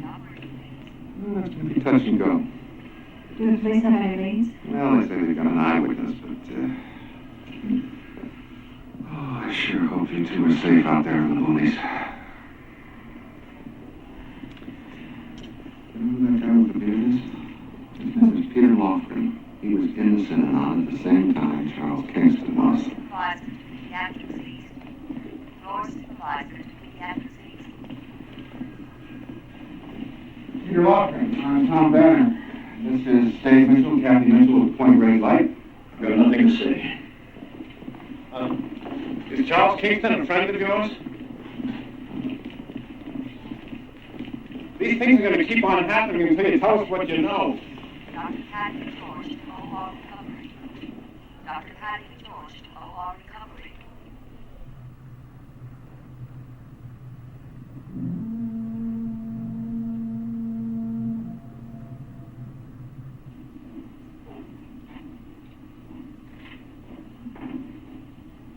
That's going to be touch and go. Do the police have any leads? Well, they say they've got an eyewitness, but, oh, I sure hope you two are safe out there in the boonies. Remember that guy with the beard? His name was Peter Lofgren. He was in Synanon at the same time Charles Kingston was. Advised to the active city very welcome. I'm Tom Banner. This is Dave Mitchell, Kathy Mitchell of Point Reyes Light. I've got nothing to say. Is Charles Kingston a friend of yours? These things are going to keep on happening until you tell us what you know. Dr. Patty George to OR recovery. Dr. Patty George to OR recovery.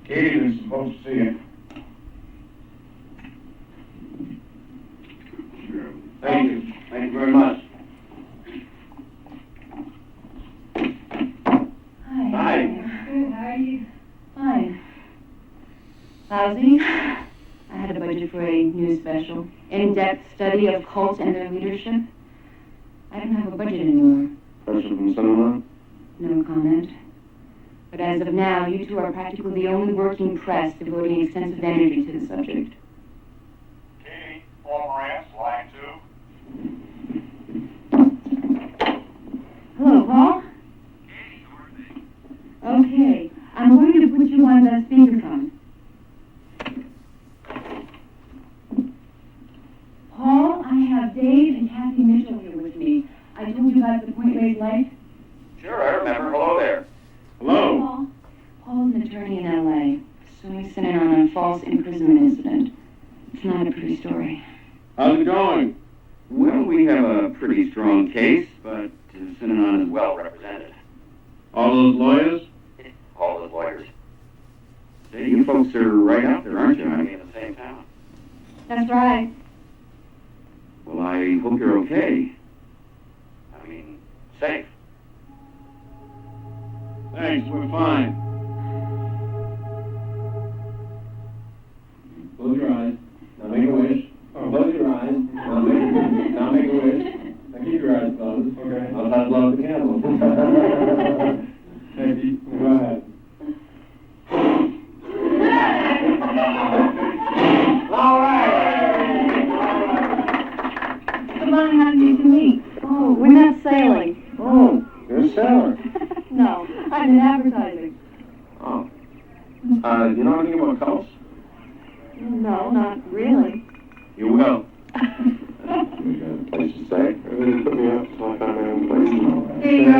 Katie was supposed to see you. Thank you. Thank you very much. Hi. Hi. Good, how are you? Fine. Lousy. I had a budget for a new special. In-depth study of cults and their leadership. I don't have a budget anymore. Person from Synanon? No comment. But as of now, you two are practically the only working press devoting extensive energy to the subject. Katie, Paul Morantz, line 2. Hello, Paul? Okay. I'm going to put you on the speakerphone. Paul, I have Dave and Kathy Mitchell here with me. I told you about the Point Reyes Light. Sure, I remember. Hello there. Hello. Paul. Paul's an attorney in L.A. suing Synanon on a false imprisonment incident. It's not a pretty story. How's it going? Well, we have a pretty strong case, but Synanon is well represented. All those lawyers? All the lawyers. Say, you folks are right out there, aren't you? I mean, in the same town. That's right. Well, I hope you're okay. I mean, safe. Thanks, we're fine. Close your eyes. Now make a wish. Close your eyes. Now make a wish. Now keep your eyes closed. Okay. I'll try to blow out the candle. Hey, go ahead. All right. Come on, how did you meet? Oh, we're not sailing. Oh, you're a sailor. No, I'm in advertising. Oh. You know anything about cults? No, not really. You will. We got a place to stay? They didn't put me up until I found my own place and all that. Here you go.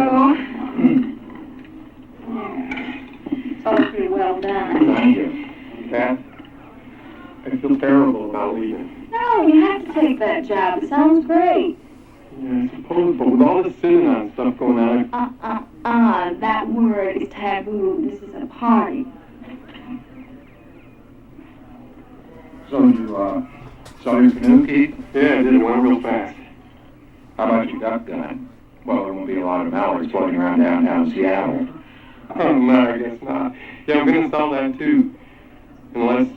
It's all pretty well done. Thank you. Kath, I feel terrible about leaving. No, you have to take that job. It sounds great. Yeah, I suppose, but with all this Synanon stuff going on, That word is taboo. This is a party. So you, saw your canoe, Keith? Yeah, I did. It went real fast. How about your duck gun? Well, there won't be a lot of mallards floating around downtown Seattle. Oh, no, I guess not. Yeah, I'm gonna sell that too. Unless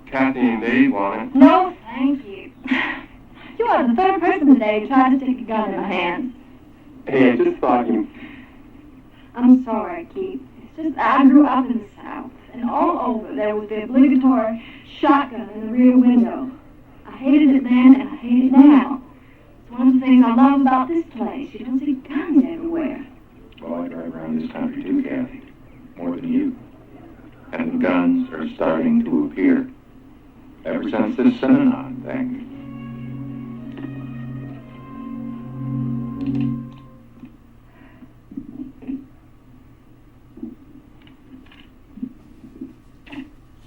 Kathy and Dave want it. No, thank you. You are the third person today who tried to stick a gun in my hand. Hey, I just thought you... I'm sorry, Keith. It's just I grew up in the South, and all over there was the obligatory shotgun in the rear window. I hated it then, and I hate it now. It's one of the things I love about this place. You don't see guns everywhere. Well, I drive around this country too, Kathy. More than you. And the guns are starting to appear. Ever since this Synanon thing.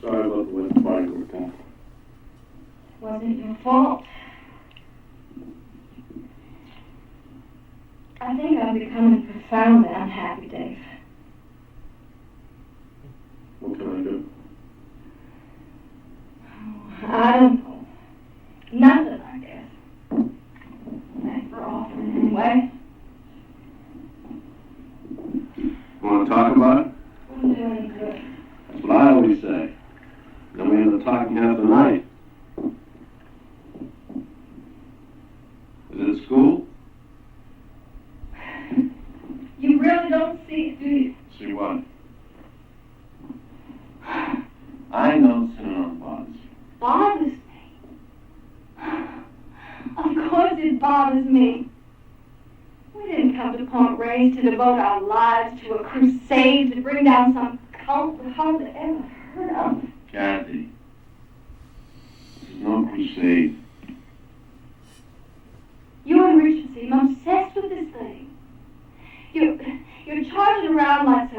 Sorry about the way the party worked out. Wasn't your fault. I think I'm becoming profoundly unhappy, Dave. What can I do? I don't know. Nothing, I guess. Thanks for offering anyway. Want to talk about it? Wouldn't do any good. That's what I always say. Then we end up talking half the night. Is it at school? You really don't see it, do you? See what? I know Synanon bothers you. Bothers me. Of course it bothers one as me. We didn't come to Point Reyes to devote our lives to a crusade to bring down some cult we hardly ever heard of. Kathy, this is no crusade. You and Richard seem obsessed with this thing. You're charging around like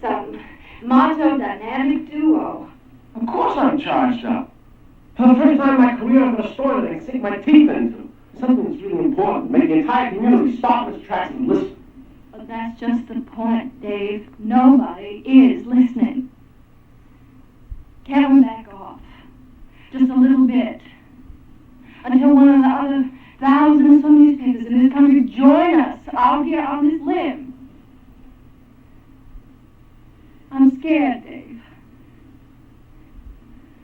some macho dynamic duo. Of course I'm charged up. For the first time in my career, I've got a story that I can sink my teeth into. Something that's really important. Make the entire community stop in its tracks and listen. But that's just the point, Dave. Nobody is listening. Can't we back off? Just a little bit. Until one of the other thousands of some newspapers in this country join us out here on this limb. I'm scared, Dave.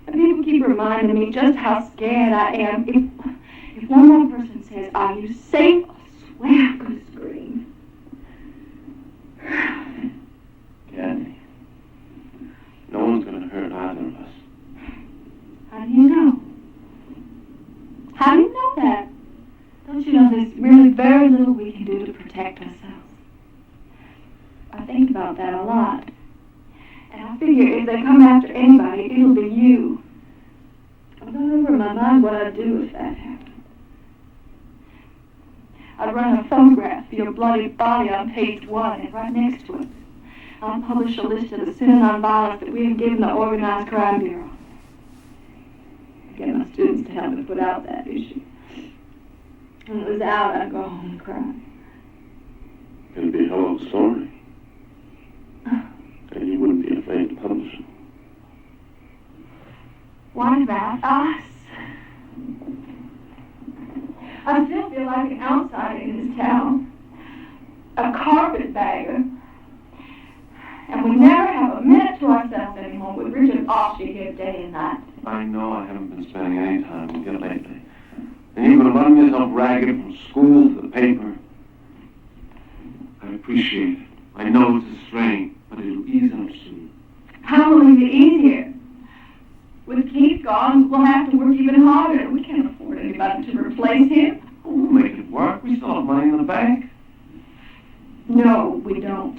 And people keep reminding me just how scared I am. If one more person says, "Are you safe?" I swear I'm going to scream. Kathy, no one's going to hurt either of us. How do you know? How do you know that? Don't you know there's really very little we can do to protect ourselves? I think about that a lot. And I figure if they come after anybody, it'll be you. I've gone over in my mind what I'd do if that happened. I'd run a photograph of your bloody body on page 1, and right next to it, I'll publish a list of the Synanon violence that we have given the Organized Crime Bureau. I get my students to help me put out that issue. When it was out, I'd go home and cry. It'd be a hell of a story. And you wouldn't be afraid to publish it. What about us? I still feel like an outsider in this town. A carpetbagger. And we never have a minute to ourselves anymore with Richard Offshee here day and night. I know I haven't been spending any time with you lately. And you've been running yourself ragged from school to the paper. I appreciate it. I know it's a strain, but it'll ease up soon. How will it get easier? With Keith gone, we'll have to work even harder. We can't afford anybody to replace him. We'll make it work. We still have money in the bank. No, we don't.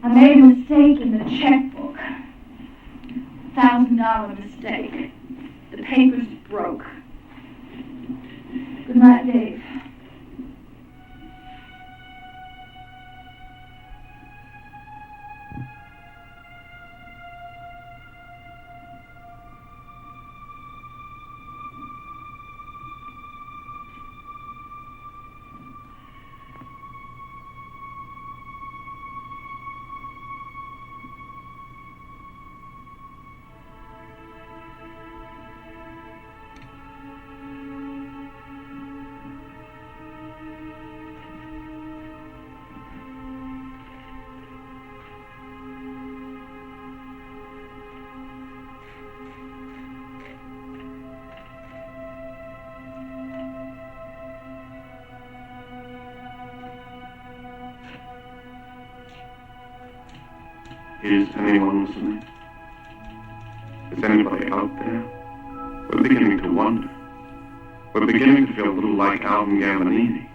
I made a mistake in the checkbook. $1,000 mistake. The papers broke. Good night, Dave. Is anyone listening? Is anybody out there? We're beginning to wonder. We're beginning to feel a little like Alvin Gambanini.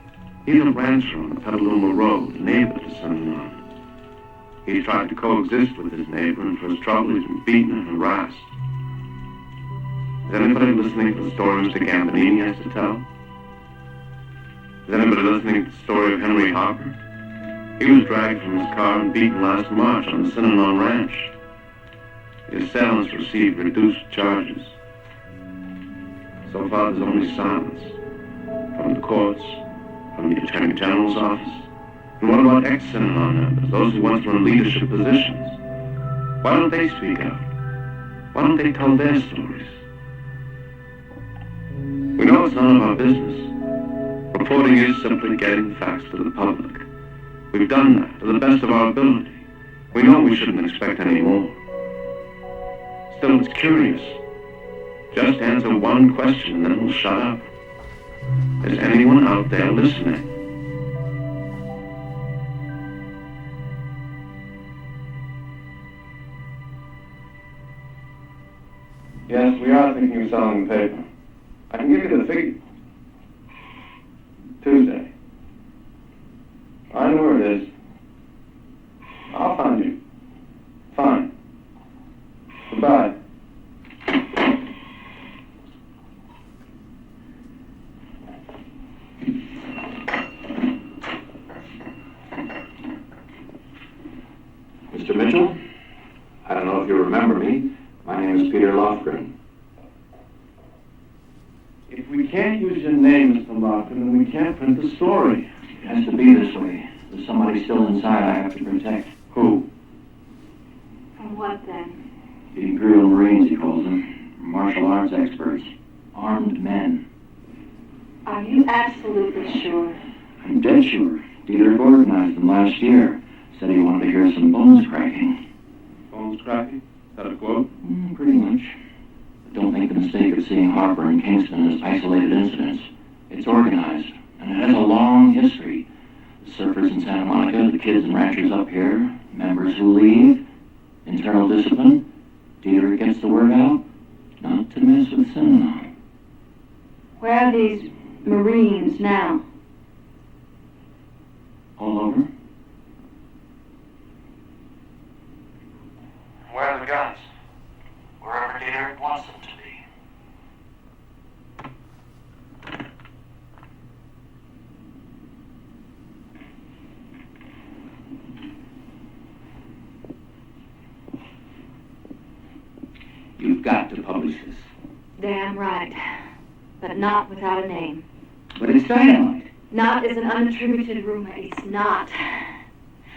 He's a rancher on the Petaluma Road, neighbor to Synanon. He's tried to coexist with his neighbor, and for his trouble he's been beaten and harassed. Is anybody listening to the story Mr. Gambanini has to tell? Is anybody listening to the story of Henry Harper? He was dragged from his car and beaten last March on the Synanon Ranch. The assailants received reduced charges. So far, there's only silence. From the courts, from the Attorney General's office. And what about ex-Synanon members, those who once were in leadership positions? Why don't they speak out? Why don't they tell their stories? We know it's none of our business. Reporting is simply getting facts to the public. We've done that to the best of our ability. We know we shouldn't expect any more. Still, it's curious. Just answer one question and then we'll shut up. Is anyone out there listening? Yes, we are thinking of selling the paper. I can give you the figure. Tuesday. I know where it is. I'll find you. Fine. Goodbye. Mr. Mitchell, I don't know if you remember me. My name is Peter Lofgren. If we can't use your name, Mr. Lofgren, then we can't print the story. It has to be this way. There's somebody still inside I have to protect. Who? From what then? The Imperial Marines, he calls them. Martial arts experts. Armed men. Are you absolutely sure? I'm dead sure. Dieter organized them last year. Said he wanted to hear some bones cracking. Bones cracking? Is that a quote? Pretty much. But don't make the mistake of seeing Harper and Kingston as isolated incidents. It's organized, and it has a long history. The surfers in Santa Monica, the kids and ranchers up here, members who leave, internal discipline. Dieter gets the word out, not to mess with Synanon. Where are these Marines now? All over? Where are the guns? Wherever Dieter wants them to be. You've got to publish this. Damn right. But not without a name. But it's dynamite. Not as an unattributed rumor. It's not.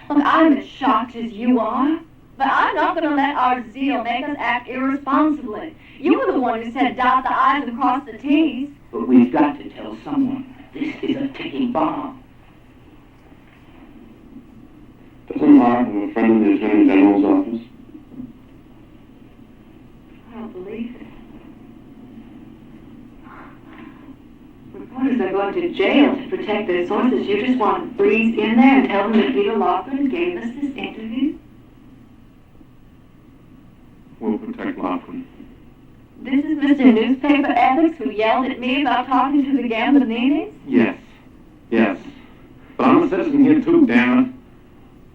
Look, I'm as shocked as you are. But I'm not going to let our zeal make us act irresponsibly. You were the one who said dot the I's and cross the T's. But we've got to tell someone. This is a ticking bomb. Doesn't Mark have a friend in the Attorney General's office? I don't believe it. Reporters are going to jail to protect their sources. You just want to breeze in there and tell them that Peter Lofgren gave us this interview? We'll protect Lofgren. This is Mr. Newspaper Ethics who yelled at me about talking to the Gamboninis? Yes. But I'm a citizen here too, damn it.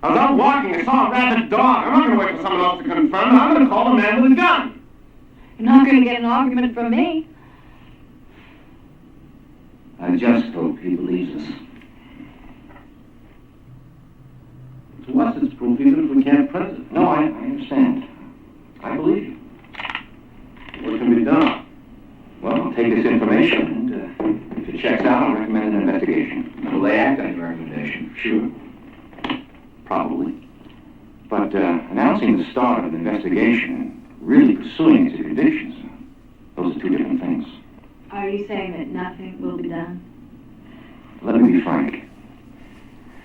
I was out walking, I saw a rabid dog. I'm not going to wait for someone else to confirm it. I'm going to call the man with a gun. You're not going to get an argument from me. I just hope he believes us. To us, it's proof even if we can't print it. No, I understand. I believe you. What can be done? Well, take this information, and if it checks out, I'll recommend an investigation. Will they act on your recommendation? Sure. Probably. But announcing the start of an investigation and really pursuing its convictions, those are two different things. Are you saying that nothing will be done? Let me be frank.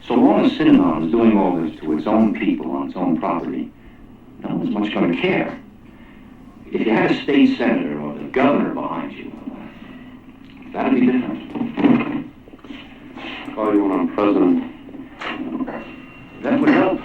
So long as Synanon is doing all this to its own people on its own property, no one's much going to care. If you had a state senator or the governor behind you, that'd be different. Call you when I'm president. That would help.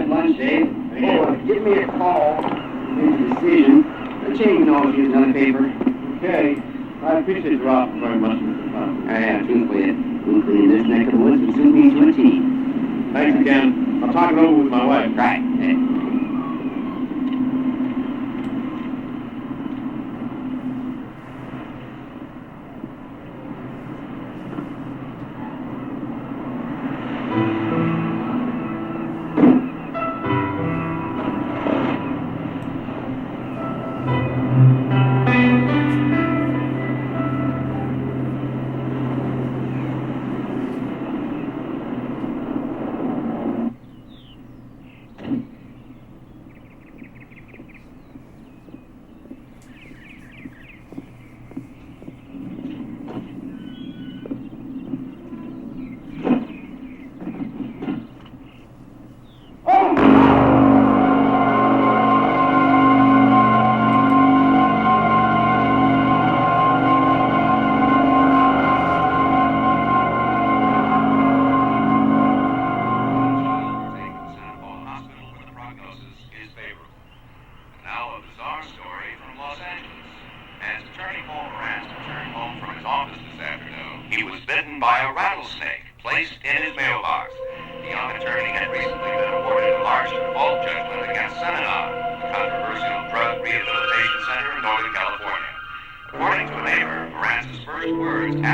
Lunch, Dave. Give me a call. Make a decision. The chain knows use another paper. Okay. I appreciate your offer very much, Mr. Thompson. Truthfully, in this neck of the woods would suit me to a T. Thanks again. I'll talk it over with my wife. Right.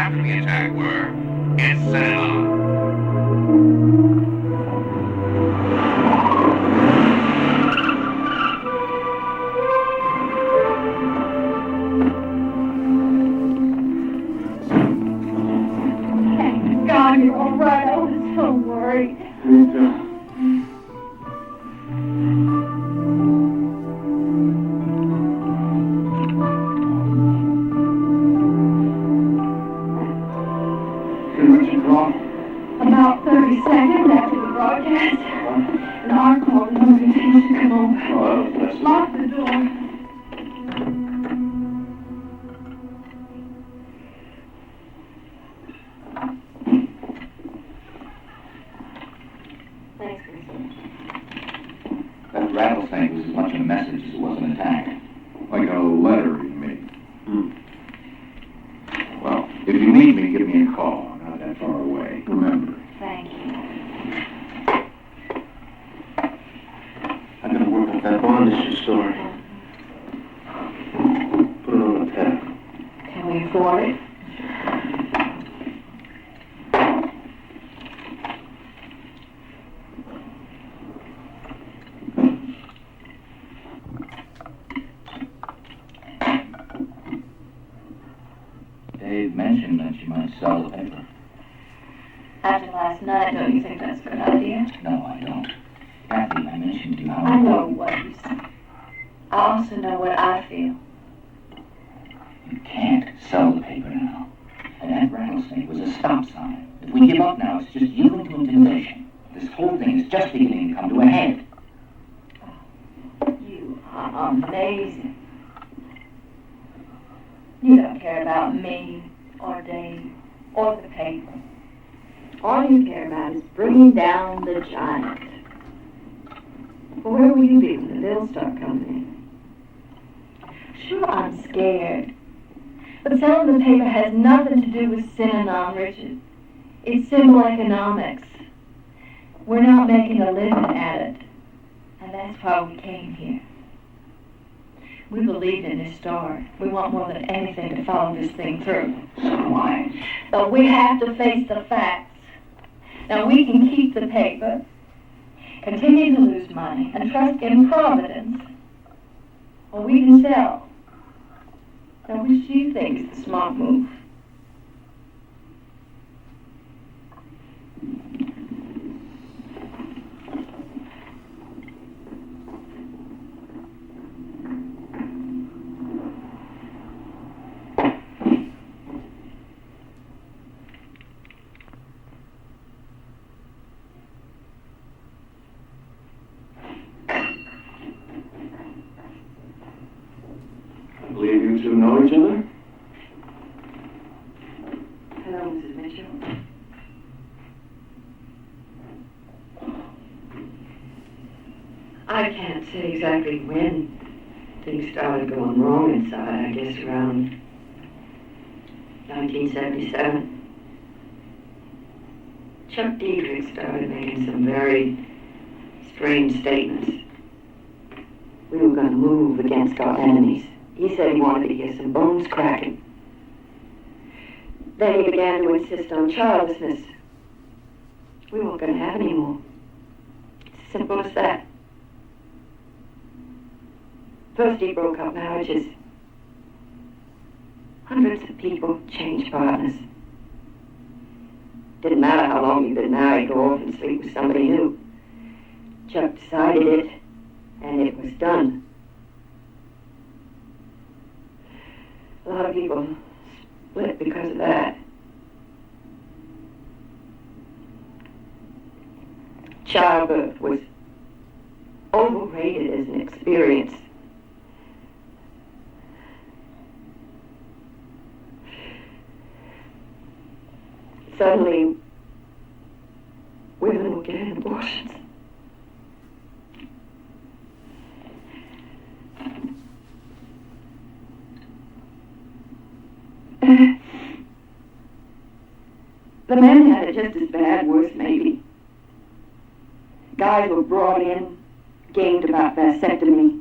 after the attack were in Synanon. Thank God you're all right. I was so worried. Me too. About 30 seconds after the broadcast, an arm called an organization to come over. Lock the door. Thanks, Chris. That rattlesnake was as much a message as it was an attack. Like a letter, you mean? Well, if you need me, give me a call. I'm not that far away. Remember. Thank you. I gotta work up that bond issue story. Put it on the tab. Can we afford it? Dave mentioned that you might sell the paper. After last night, don't you think that's a good idea? No, I don't. Kathy, I mentioned to you how I know what you say. I also know what I feel. You can't sell the paper now. And that rattlesnake was a stop sign. If we give up now, it's just yielding to intimidation. This whole thing is just beginning to come to a head. You are amazing. You don't care about me or Dave or the paper. All you care about is bringing down the giant. Well, where will you be when the bills start coming in? Sure, I'm scared. But selling the paper has nothing to do with Synanon, Richard. It's simple economics. We're not making a living at it. And that's why we came here. We believe in this story. We want more than anything to follow this thing through. So do I. But we have to face the facts. Now, we can keep the paper, continue to lose money, and trust in Providence, or we can sell. Now, which do you think is the smart move? I believe you two know each other? Hello, Mrs. Mitchell. I can't say exactly when things started going wrong inside. I guess around 1977. Chuck Diedrich started making some very strange statements. We were going to move against our enemies. He said he wanted to hear some bones cracking. Then he began to insist on childlessness. We weren't going to have any more. It's as simple as that. First he broke up marriages. Hundreds of people changed partners. Didn't matter how long you'd been married, go off and sleep with somebody new. Chuck decided it, and it was done. A lot of people split because of that. Childbirth was overrated as an experience. Suddenly, women were getting abortions. The men had it just as bad, worse maybe. Guys were brought in, gamed about vasectomy.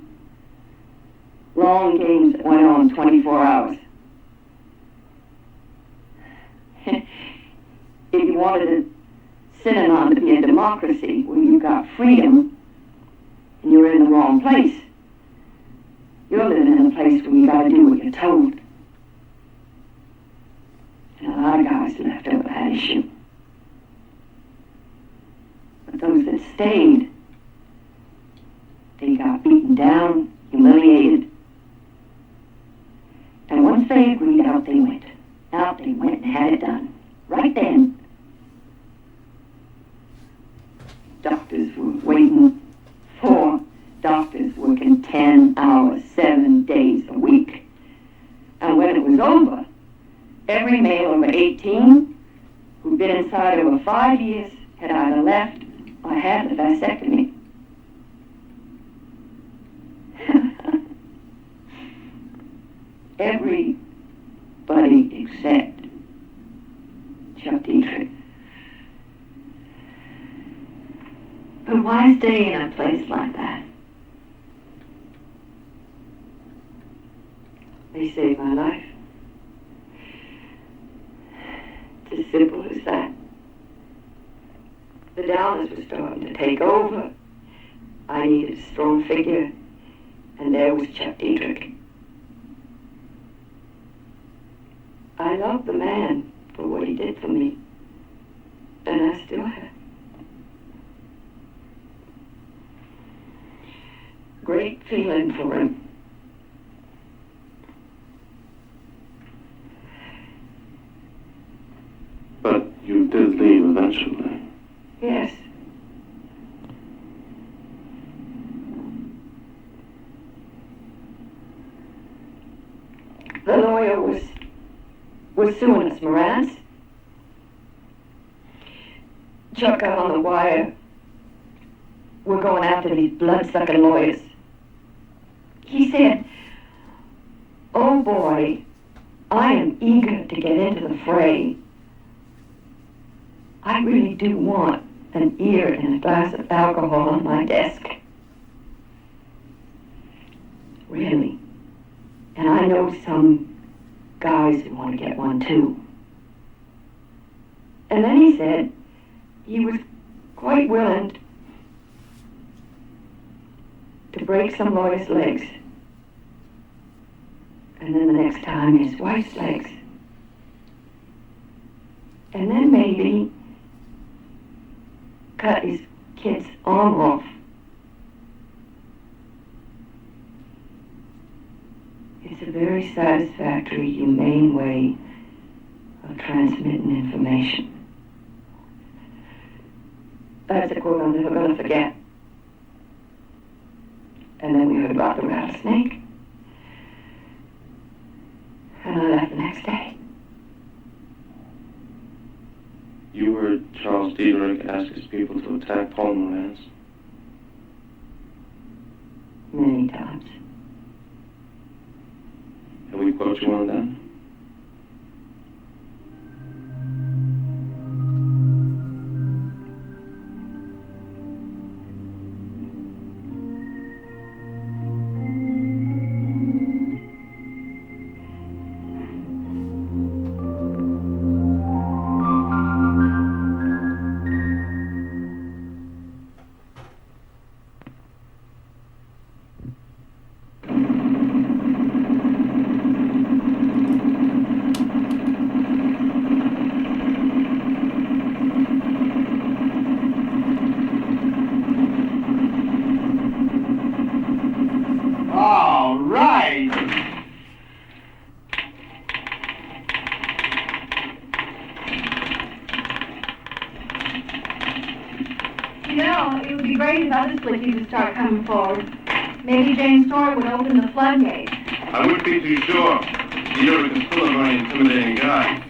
Long games that went on 24 hours. if you wanted Synanon to be a democracy where you got freedom, and you're in the wrong place. You're living in a place where you gotta do what you're told. And a lot of guys left over that issue. But those that stayed, they got beaten down, humiliated. And once they agreed, out they went. Out they went and had it done. Right then. Doctors were waiting. 4 doctors working 10 hours, 7 days a week. And when it was over, every male over 18 who'd been inside over 5 years had either left or had a vasectomy. Everybody except Chuck Dietrich. But why stay in a place like that? They saved my life. It's as simple as that. The downers were starting to take over. I needed a strong figure, and there was Chuck Dietrich. I loved the man for what he did for me, and I still have. Great feeling for him. But you did leave eventually. Yes. The lawyer was suing us, Moraz. Chuck got on the wire. We're going after these blood-sucking lawyers. He said, "Oh boy, I am eager to get into the fray. I really do want an ear and a glass of alcohol on my desk. Really. And I know some guys who want to get one too." And then he said he was quite willing to break some lawyers' legs. And then the next time his wife's legs. And then maybe cut his kid's arm off. It's a very satisfactory, humane way of transmitting information. That's a quote I'm never going to forget. And then we heard about the rattlesnake. And I left the next day. You heard Charles Dietrich ask his people to attack Paul Moraz. Many times. Can we quote you on that? All right. You know, it would be great if other slickies would start coming forward. Maybe Jane's story would open the floodgates. I wouldn't be too sure. Dietrich is still a very intimidating guy.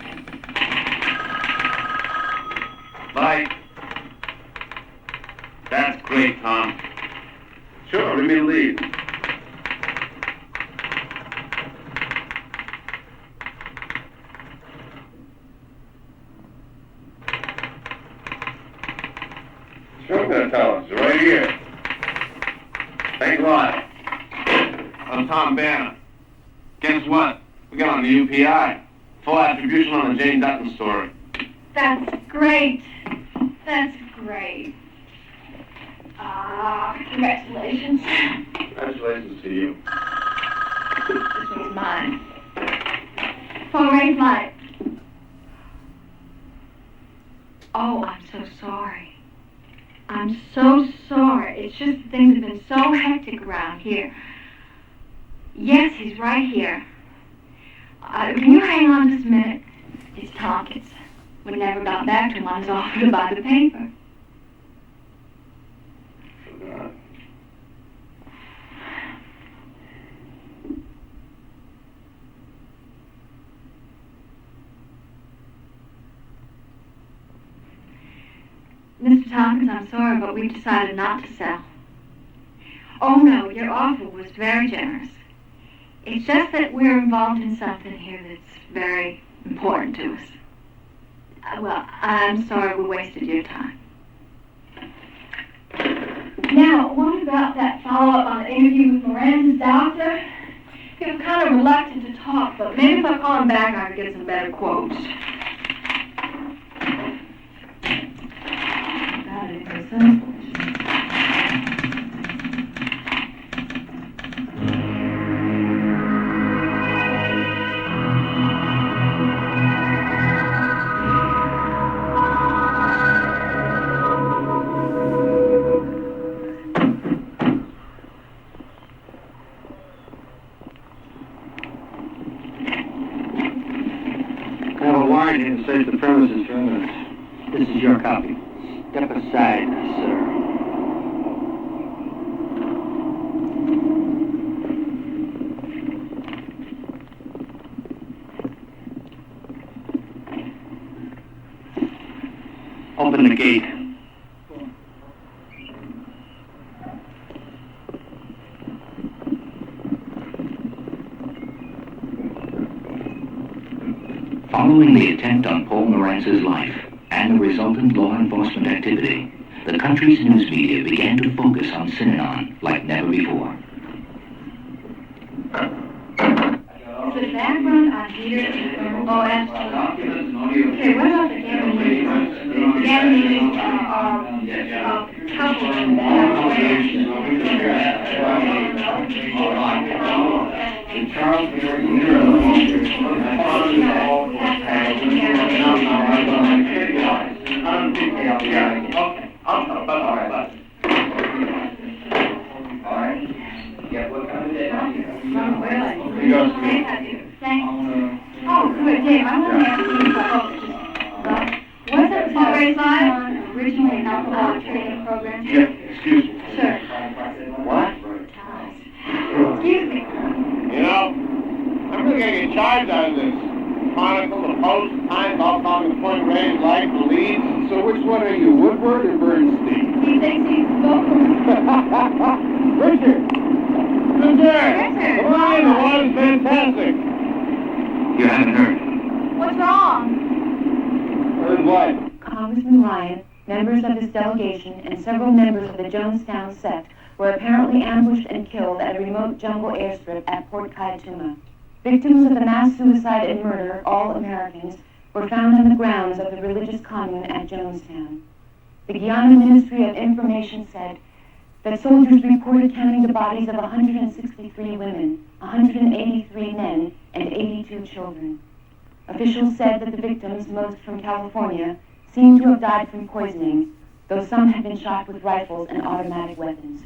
Light. That's great, Tom. Sure, give me the lead. Sure, I'm gonna tell us. Right here. Thanks a lot. I'm Tom Banner. Guess what? We got on the UPI. Full attribution on the Jane Dutton story. That's Great. That's great. Congratulations. Congratulations to you. This one's mine. Full-range light. Oh, I'm so sorry. I'm so sorry. It's just things have been so hectic around here. Yes, he's right here. Can you hang on just a minute? It's Tompkins. We never got back to him on his offer to buy the paper. Mr. Tompkins, I'm sorry, but we decided not to sell. Oh, no, your offer was very generous. It's just that we're involved in something here that's very important to us. Well, I'm sorry we wasted your time. Now, what about that follow-up on the interview with Miranda's doctor? He was kind of reluctant to talk, but maybe if I call him back, I could get some better quotes. I have a warrant here to search the premises for evidence. This is your copy. Step aside, sir. Open the gate. Following the attempt on Paul Morance's life and the resultant law enforcement activity, the country's news media began to focus on Synanon like never before. Is the background on heater and OS? Okay, what about the Ganymedes? The Ganymedes are couple in Oh, good, Dave. I want to ask you about wasn't Full-Range Live originally an alcoholic training program? Yeah, excuse me. Sure. What? Excuse me. You know, I'm going to get charged out of this. Chronicle, the Post, the Times, all talking Point Range, Life, the Leeds. So which one are you, Woodward or Bernstein? He thinks he's both. Richard! Richard! Come on in, the water's fantastic. You haven't heard. What's wrong? Heard what? Congressman Ryan, members of his delegation, and several members of the Jonestown sect were apparently ambushed and killed at a remote jungle airstrip at Port Kaituma. Victims of the mass suicide and murder, all Americans, were found on the grounds of the religious commune at Jonestown. The Guyana Ministry of Information said that soldiers reported counting the bodies of 163 women, 183 men, and 82 children. Officials said that the victims, most from California, seemed to have died from poisoning, though some had been shot with rifles and automatic weapons.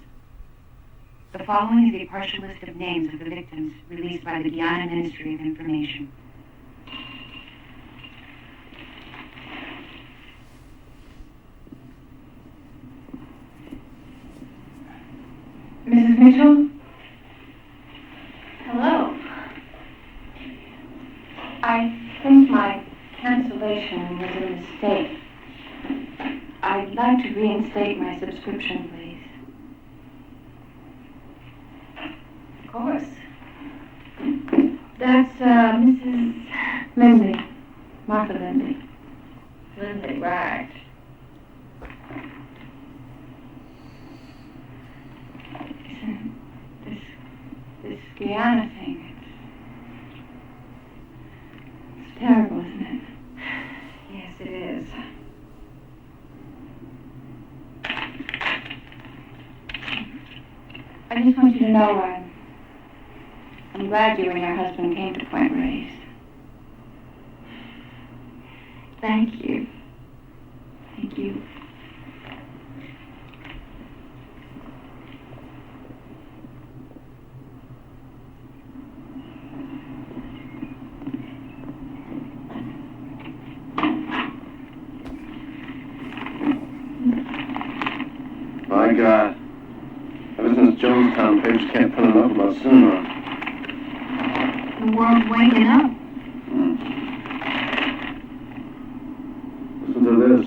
The following is a partial list of names of the victims released by the Guyana Ministry of Information. Mrs. Mitchell? Hello. I think my cancellation was a mistake. I'd like to reinstate my subscription, please. Of course. That's Mrs. Lindley. Martha Lindley. Lindley, right. This Guyana thing, it's terrible, isn't it? Yes, it is. I just want you to know I'm glad you and your husband came to Point Reyes. Thank you. Thank you. My God. Ever since Jonestown, papers can't print enough about Synanon. The world's waking up. Listen to this.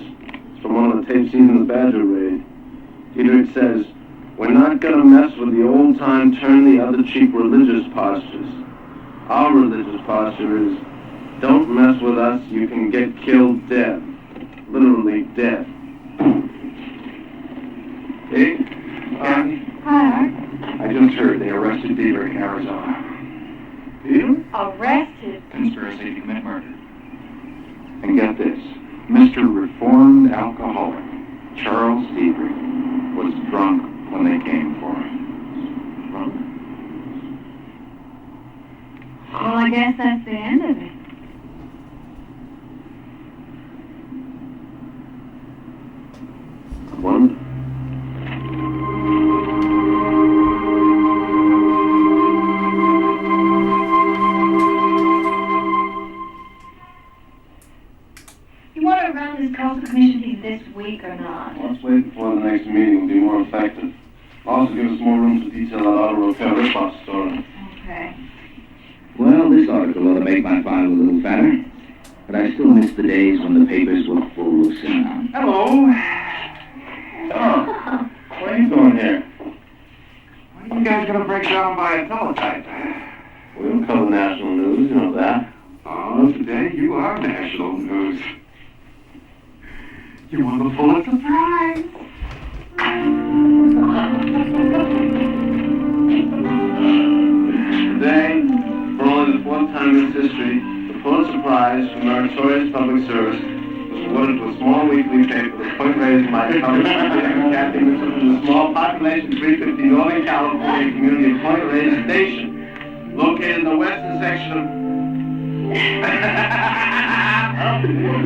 It's from one of the tapes seen in the Badger raid. Diederich says, "We're not gonna mess with the old-time turn-the-other-cheek religious postures. Our religious posture is, don't mess with us, you can get killed dead. Literally dead." Hey, Kathy, Hi, Art. I just heard they arrested Diederich in Arizona. You? Arrested? Conspiracy to commit murder. And get this, Mr. Reformed Alcoholic, Charles Diederich, was drunk when they came for him. Drunk? Well, I guess that's the end of it. I wonder. You want to run this coastal commission thing this week or not? Let's wait before the next meeting will be more effective. Also give us more room to detail that auto repair rip-off story. Okay. Well, this article ought to make my file a little fatter, but I still miss the days when the papers were full of Synanon. Hello. Oh, what are you doing here? When are you guys gonna break down by a teletype? We don't cover national news, you know that. Oh, today you are national news. You won the Pulitzer Prize. Today, for only the fourth time in its history, the Pulitzer Prize for meritorious public service was awarded to a small weekly paper that Point Reyes might publish Kathy Mitchell from the small population 350 Northern California community of Point Reyes Station, located in the western section of...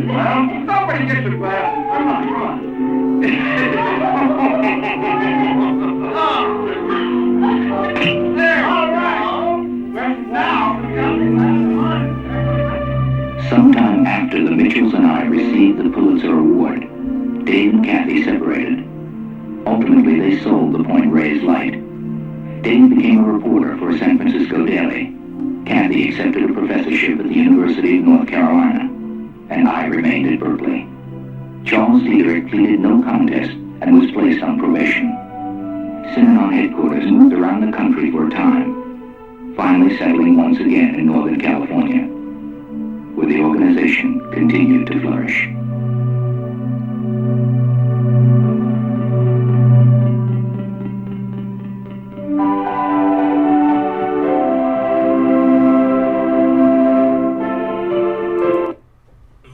well, somebody get your glasses. Come on, come on. There, all right. Now, Sometime after the Mitchells and I received the Pulitzer Award, Dave and Kathy separated. Ultimately, they sold the Point Reyes Light. Dave became a reporter for a San Francisco daily. Kathy accepted a professorship at the University of North Carolina, and I remained at Berkeley. Charles Diederich pleaded no contest and was placed on probation. Synanon headquarters moved around the country for a time, finally settling once again in Northern California, where the organization continued to flourish.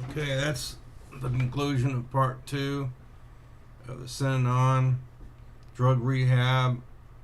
Okay, that's the conclusion of part 2 of the Synanon drug rehab